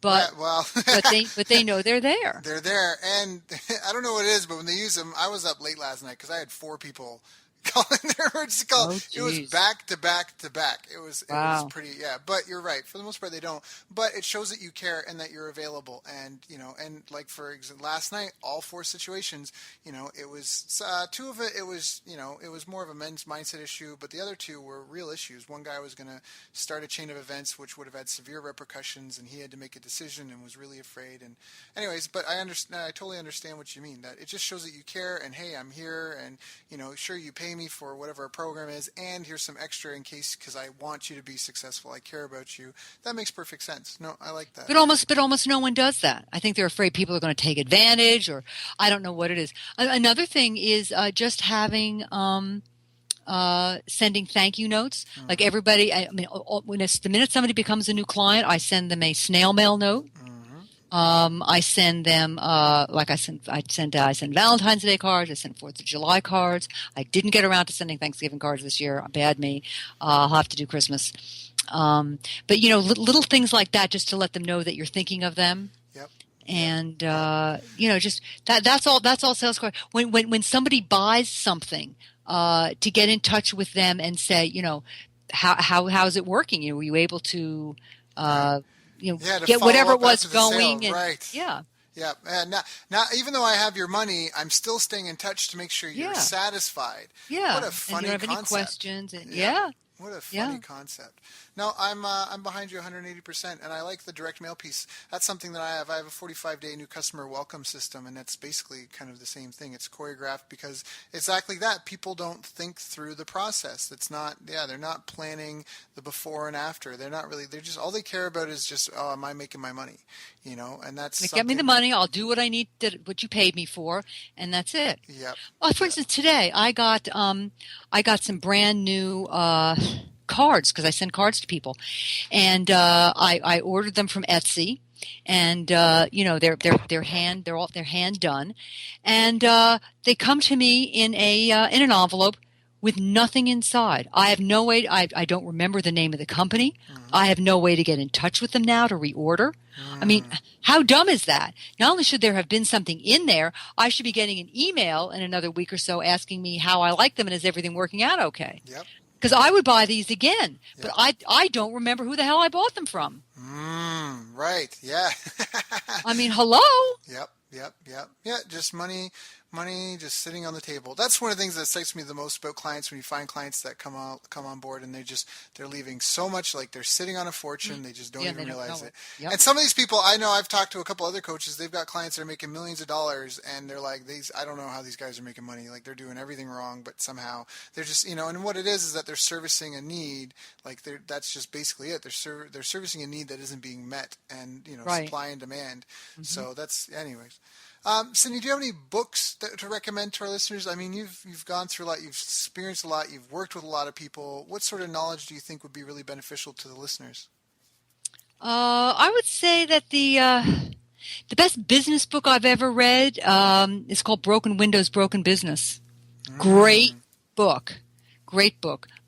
But but they know they're there. They're there, and I don't know what it is, but when they use them, I was up late last night because I had 4 people calling their emergency call. It was back to back to back. It was pretty, but you're right. For the most part, they don't. But it shows that you care and that you're available. And, and like for example, last night, all 4 situations, it was 2 of it was, it was more of a men's mindset issue, but the other 2 were real issues. One guy was going to start a chain of events, which would have had severe repercussions, and he had to make a decision and was really afraid. And anyways, but I totally understand what you mean, that it just shows that you care and, hey, I'm here, and, sure, you pay me for whatever our program is, and here's some extra in case, because I want you to be successful. I care about you. That makes perfect sense. No, I like that. But almost no one does that. I think they're afraid people are going to take advantage, or I don't know what it is. Another thing is just having sending thank you notes. Like everybody, the minute somebody becomes a new client, I send them a snail mail note. I send them I send Valentine's Day cards. I send 4th of July cards. I didn't get around to sending Thanksgiving cards this year. Bad me. I'll have to do Christmas. But little things like that, just to let them know that you're thinking of them. Yep. And just that's all sales card. When somebody buys something, to get in touch with them and say, how's it working? Were you able to to get follow whatever up was after the sale. going? And, right. Yeah. Yeah. And now, even though I have your money, I'm still staying in touch to make sure you're satisfied. Yeah. What a funny and you don't have concept. any questions. And, What a funny concept. No, I'm behind you 180%, and I like the direct mail piece. That's something that I have. I have a 45-day new customer welcome system, and that's basically kind of the same thing. It's choreographed because exactly that. People don't think through the process. It's not. Yeah, they're not planning the before and after. They're not really. They're just all they care about is just, oh, am I making my money? And that's get me the money. I'll do what I need, what you paid me for, and that's it. Yep. Well, for instance, today I got some brand new cards, because I send cards to people, and I ordered them from Etsy, and they're hand done, and they come to me in an envelope with nothing inside. I have no way. I don't remember the name of the company. I have no way to get in touch with them now to reorder. I mean, how dumb is that? Not only should there have been something in there, I should be getting an email in another week or so asking me how I like them and is everything working out okay. Yep. Because I would buy these again, but I don't remember who the hell I bought them from. Right. Yeah. I mean, hello? Yep. Yeah, just money just sitting on the table. That's one of the things that excites me the most about clients, when you find clients that come on board and they're leaving so much, like they're sitting on a fortune, they just don't even realize it. Yep. And some of these people, I know, I've talked to a couple other coaches, they've got clients that are making millions of dollars, and they're like, I don't know how these guys are making money. Like, they're doing everything wrong, but somehow they're just, and what it is that they're servicing a need. Like, that's just basically it. They're servicing a need that isn't being met, and supply and demand. So that's, anyways. Cindy, do you have any books to recommend to our listeners? I mean, you've gone through a lot, you've experienced a lot, you've worked with a lot of people. What sort of knowledge do you think would be really beneficial to the listeners? I would say that the best business book I've ever read is called Broken Windows, Broken Business. Great book.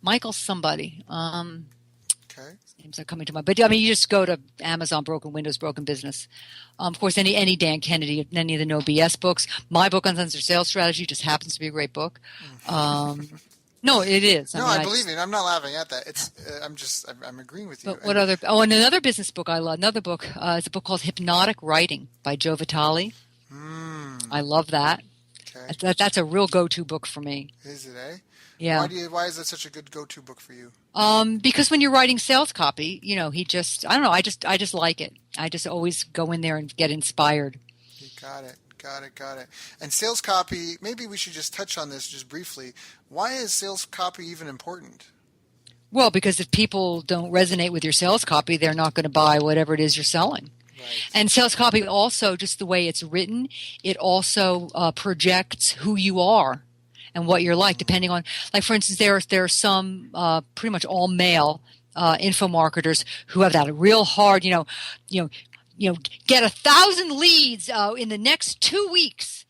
Michael somebody. Okay. Names are coming to mind. But I mean, you just go to Amazon, Broken Windows, Broken Business. Of course, any Dan Kennedy, any of the No BS books. My book on Uncensored Sales Strategy just happens to be a great book. No, it is. I believe it. I'm not laughing at that. It's. I'm agreeing with you. But what other? Oh, and another business book I love. Another book is a book called Hypnotic Writing by Joe Vitale. I love that. Okay. That's a real go-to book for me. Is it, eh? Yeah. Why is that such a good go-to book for you? Because when you're writing sales copy, I don't know, I just like it. I just always go in there and get inspired. You got it. And sales copy, maybe we should just touch on this just briefly. Why is sales copy even important? Well, because if people don't resonate with your sales copy, they're not going to buy whatever it is you're selling. Right. And sales copy also, just the way it's written, it also projects who you are and what you're like, depending on, like, for instance, there are some pretty much all male info marketers who have that real hard, get 1,000 leads in the next 2 weeks,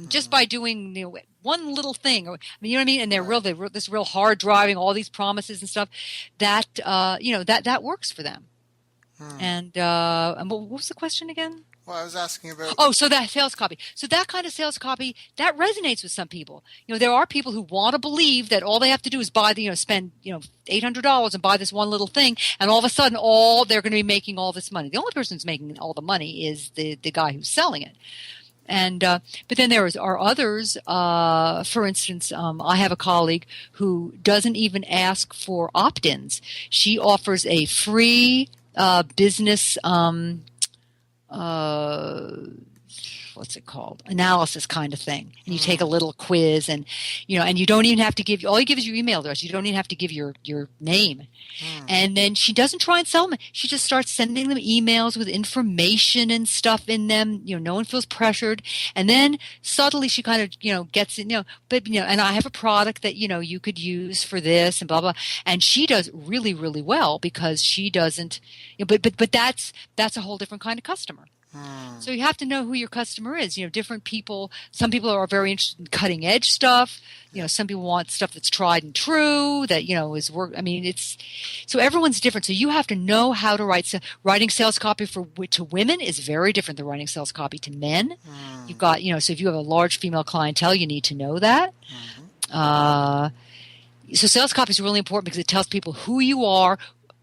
just by doing one little thing. I mean, you know what I mean? And they're this real hard driving, all these promises and stuff. That that works for them. And what was the question again? Well, I was asking about... Oh, so that sales copy. So that kind of sales copy, that resonates with some people. There are people who want to believe that all they have to do is buy spend, $800 and buy this one little thing, and all of a sudden they're going to be making all this money. The only person who's making all the money is the guy who's selling it. And but then there are others. For instance, I have a colleague who doesn't even ask for opt-ins. She offers a free business what's it called? Analysis kind of thing. And you take a little quiz, and and you don't even have to give, all you give is your email address. You don't even have to give your name. And then she doesn't try and sell them. She just starts sending them emails with information and stuff in them. No one feels pressured. And then subtly she kind of, gets it, but, and I have a product that, you could use for this and blah, blah. And she does really, really well because she doesn't, but that's a whole different kind of customer. So you have to know who your customer is. Different people, some people are very interested in cutting edge stuff. Some people want stuff that's tried and true that, is work. I mean, so everyone's different. So you have to know how to write. Writing sales copy to women is very different than writing sales copy to men. You've got, so if you have a large female clientele, you need to know that. So sales copy is really important because it tells people who you are,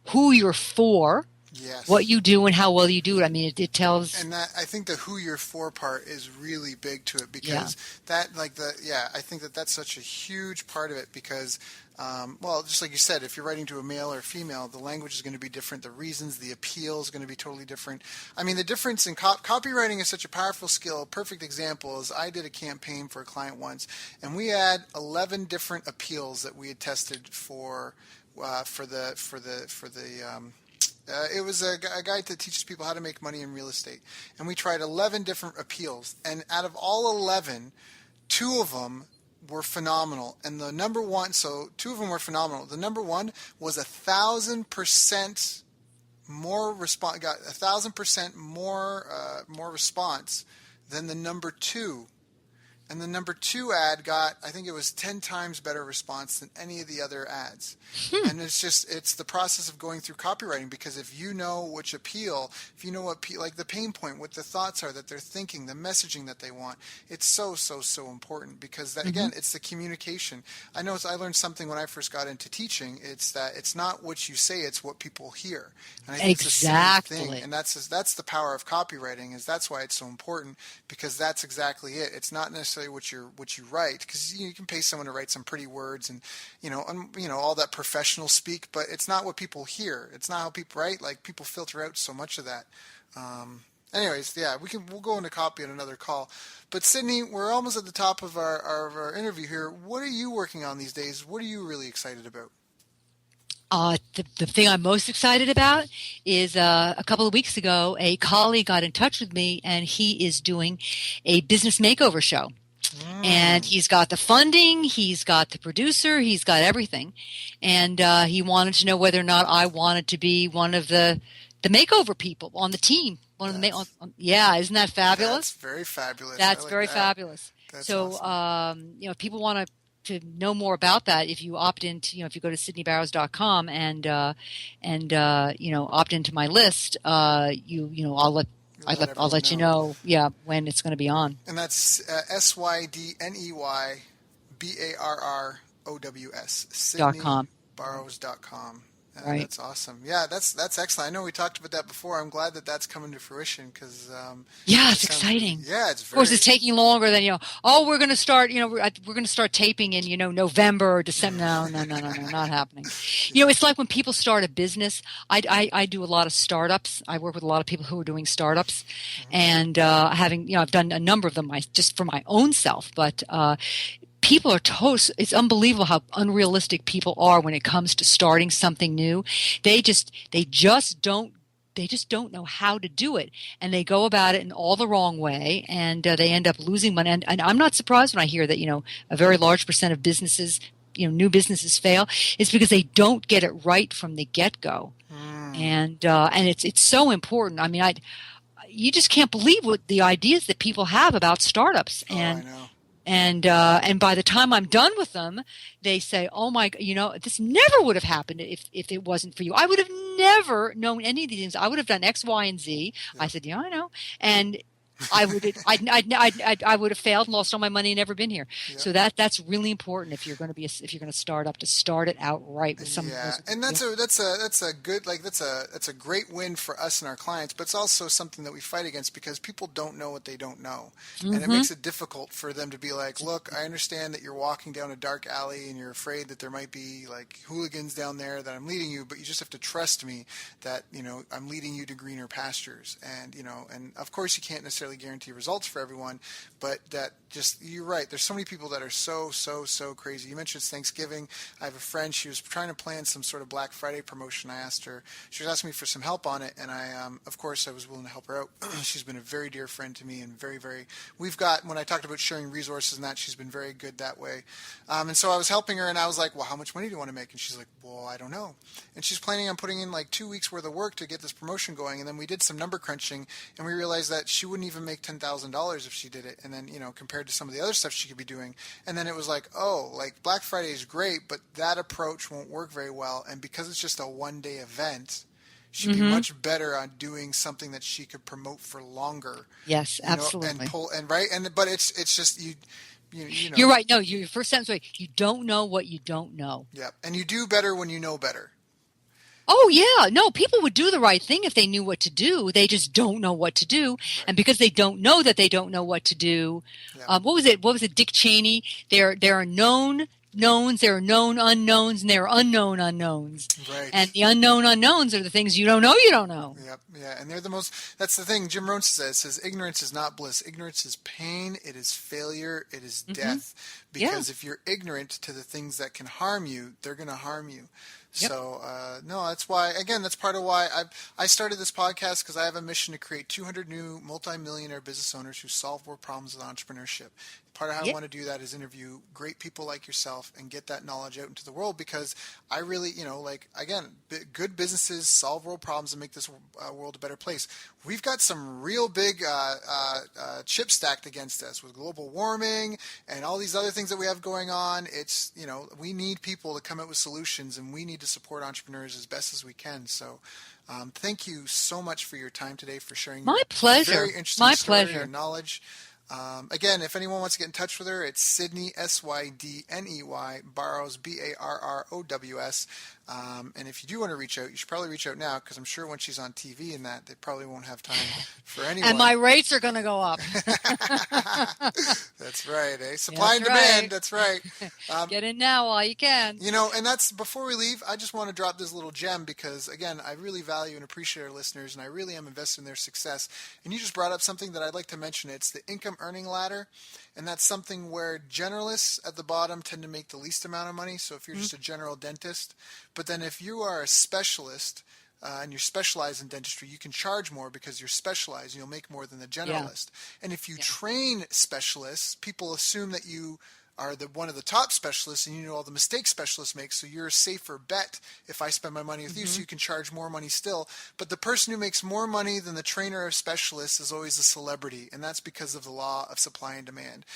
who you're for. Yes. What you do and how well you do it. I mean, it tells. And that, I think the who you're for part is really big to it because I think that's such a huge part of it because, just like you said, if you're writing to a male or female, the language is going to be different. The reasons, the appeal is going to be totally different. I mean, the difference in copywriting is such a powerful skill. A perfect example is I did a campaign for a client once, and we had 11 different appeals that we had tested for the it was a guide that teaches people how to make money in real estate. And we tried 11 different appeals. And out of all 11, 2 of them were phenomenal. And the number one, so 2 of them were phenomenal. The number one was 1,000% more response, got 1,000% more response than the number 2. And the number 2 ad got, I think it was 10 times better response than any of the other ads. And it's the process of going through copywriting because if you know which appeal, if you know what, like the pain point, what the thoughts are that they're thinking, the messaging that they want, it's so important because that, again, it's the communication. I learned something when I first got into teaching. It's that it's not what you say, it's what people hear. And I think exactly. it's the same thing. And that's the power of copywriting that's why it's so important because that's exactly it. It's not necessarily what you write because you can pay someone to write some pretty words and all that professional speak, but it's not what people hear. It's not how people write. Like people filter out so much of that. Anyways, yeah, we'll go into copy on another call. But Sydney, we're almost at the top of our interview here. What are you working on these days? What are you really excited about? The thing I'm most excited about is a couple of weeks ago, a colleague got in touch with me, and he is doing a business makeover show. And he's got the funding, he's got the producer, he's got everything. And he wanted to know whether or not I wanted to be one of the makeover people on the team. Isn't that fabulous? That's very fabulous. That's very fabulous. That's so, awesome. If people want to know more about that, if you opt into, if you go to sydneybarrows.com and opt into my list, I'll let you know, when it's going to be on. And that's SYDNEYBARROWS. SydneyBarrows.com. Right. That's awesome. Yeah, that's excellent. I know we talked about that before. I'm glad that that's coming to fruition because it's exciting. Yeah, it's of course it's taking longer than we're going to start. We're going to start taping in November or December. No, not happening. It's like when people start a business. I do a lot of startups. I work with a lot of people who are doing startups, and I've done a number of them just for my own self, but. People are it's unbelievable how unrealistic people are when it comes to starting something new. They just don't know how to do it, and they go about it in all the wrong way, and they end up losing money. And I'm not surprised when I hear that a very large % of businesses, new businesses fail. It's because they don't get it right from the get-go, and it's so important. I mean, you just can't believe what the ideas that people have about startups, and. I know. And by the time I'm done with them, they say, "Oh my, this never would have happened if it wasn't for you. I would have never known any of these things. I would have done X, Y, and Z." Yeah. I said, "Yeah, I know," and I would have failed and lost all my money and never been here. Yeah. So that's really important if you're going to start up, to start it out right with some. Yeah, and that's a good, that's a great win for us and our clients, but it's also something that we fight against because people don't know what they don't know, and it makes it difficult for them to be like, "Look, I understand that you're walking down a dark alley and you're afraid that there might be like hooligans down there that I'm leading you, but you just have to trust me that I'm leading you to greener pastures." And and of course you can't necessarily necessarily guarantee results for everyone, but that just, you're right. There's so many people that are so crazy. You mentioned it's Thanksgiving. I have a friend, she was trying to plan some sort of Black Friday promotion. I asked her, she was asking me for some help on it, and of course, I was willing to help her out. She's been a very dear friend to me, and when I talked about sharing resources and that, she's been very good that way. And so I was helping her, and I was like, well, how much money do you want to make? And she's like, well, I don't know. And she's planning on putting in like 2 weeks worth of work to get this promotion going. And then we did some number crunching, and we realized that she wouldn't even make $10,000 if she did it. And then, compared to some of the other stuff she could be doing. And then it was like, oh, like Black Friday is great, but that approach won't work very well. And because it's just a one-day event, she'd be much better on doing something that she could promote for longer. Yes, absolutely. But it's just you know. You're right. No, your first sentence right. You don't know what you don't know. Yeah, and you do better when you know better. Oh yeah, no, people would do the right thing if they knew what to do. They just don't know what to do, right. And because they don't know that they don't know what to do, what was it? What was it? Dick Cheney. There are known knowns, there are known unknowns, and there are unknown unknowns. Right. And the unknown unknowns are the things you don't know you don't know. Yep. Yeah. And they're the most, that's the thing Jim Rohn says ignorance is not bliss. Ignorance is pain. It is failure. It is death. Because if you're ignorant to the things that can harm you, they're going to harm you. Yep. So, no, that's why, again, that's part of why I started this podcast, because I have a mission to create 200 new multimillionaire business owners who solve world problems with entrepreneurship. Part of how I want to do that is interview great people like yourself and get that knowledge out into the world, because I really, again, good businesses solve world problems and make this world a better place. We've got some real big chips stacked against us with global warming and all these other things that we have going on. It's, we need people to come out with solutions, and we need to support entrepreneurs as best as we can. So thank you so much for your time today, for sharing My pleasure. Very interesting story pleasure. and knowledge. Again, if anyone wants to get in touch with her, it's Sydney, Sydney, Barrows, Barrows. And if you do want to reach out, you should probably reach out now, because I'm sure when she's on TV and that, they probably won't have time for anyone. And my rates are going to go up. That's right, eh? Supply and demand, that's right. Get in now while you can. And that's, before we leave, I just want to drop this little gem, because, again, I really value and appreciate our listeners, and I really am invested in their success. And you just brought up something that I'd like to mention. It's the income earning ladder. And that's something where generalists at the bottom tend to make the least amount of money. So if you're just a general dentist, but then if you are a specialist and you're specialized in dentistry, you can charge more because you're specialized. You'll make more than the generalist. And if you train specialists, people assume that you are one of the top specialists, and you know all the mistakes specialists make, so you're a safer bet if I spend my money with you, so you can charge more money still. But the person who makes more money than the trainer of specialists is always a celebrity, and that's because of the law of supply and demand.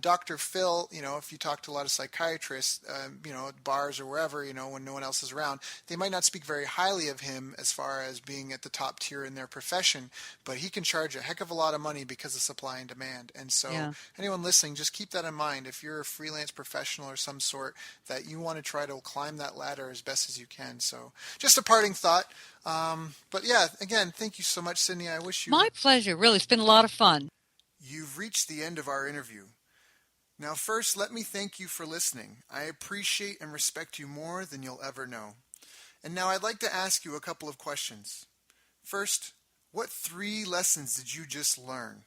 Dr. Phil, if you talk to a lot of psychiatrists, at bars or wherever, when no one else is around, they might not speak very highly of him as far as being at the top tier in their profession, but he can charge a heck of a lot of money because of supply and demand. And so anyone listening, just keep that in mind. If you're a freelance professional or some sort, that you want to try to climb that ladder as best as you can. So just a parting thought. But yeah, again, thank you so much, Sydney. I wish you... My pleasure. Really, it's been a lot of fun. You've reached the end of our interview. Now, first, let me thank you for listening. I appreciate and respect you more than you'll ever know. And now I'd like to ask you a couple of questions. First, what 3 lessons did you just learn?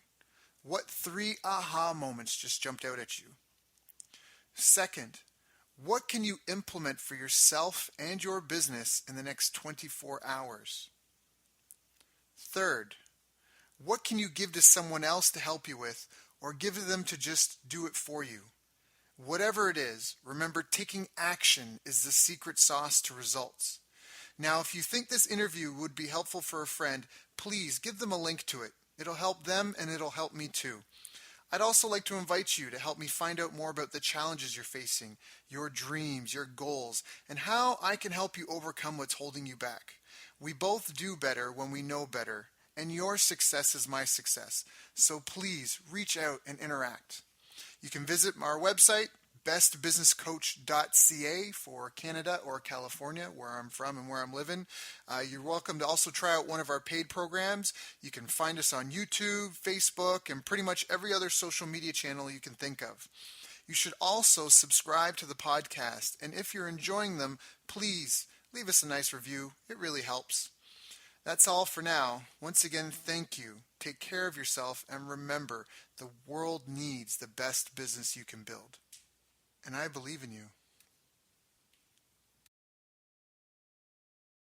What 3 aha moments just jumped out at you? Second, what can you implement for yourself and your business in the next 24 hours? Third, what can you give to someone else to help you with, or give to them to just do it for you? Whatever it is, remember, taking action is the secret sauce to results. Now, if you think this interview would be helpful for a friend, please give them a link to it. It'll help them, and it'll help me too. I'd also like to invite you to help me find out more about the challenges you're facing, your dreams, your goals, and how I can help you overcome what's holding you back. We both do better when we know better, and your success is my success. So please reach out and interact. You can visit our website, bestbusinesscoach.ca for Canada or California, where I'm from and where I'm living. You're welcome to also try out one of our paid programs. You can find us on YouTube, Facebook, and pretty much every other social media channel you can think of. You should also subscribe to the podcast, and if you're enjoying them, please leave us a nice review. It really helps. That's all for now. Once again, thank you. Take care of yourself and remember, the world needs the best business you can build. And I believe in you.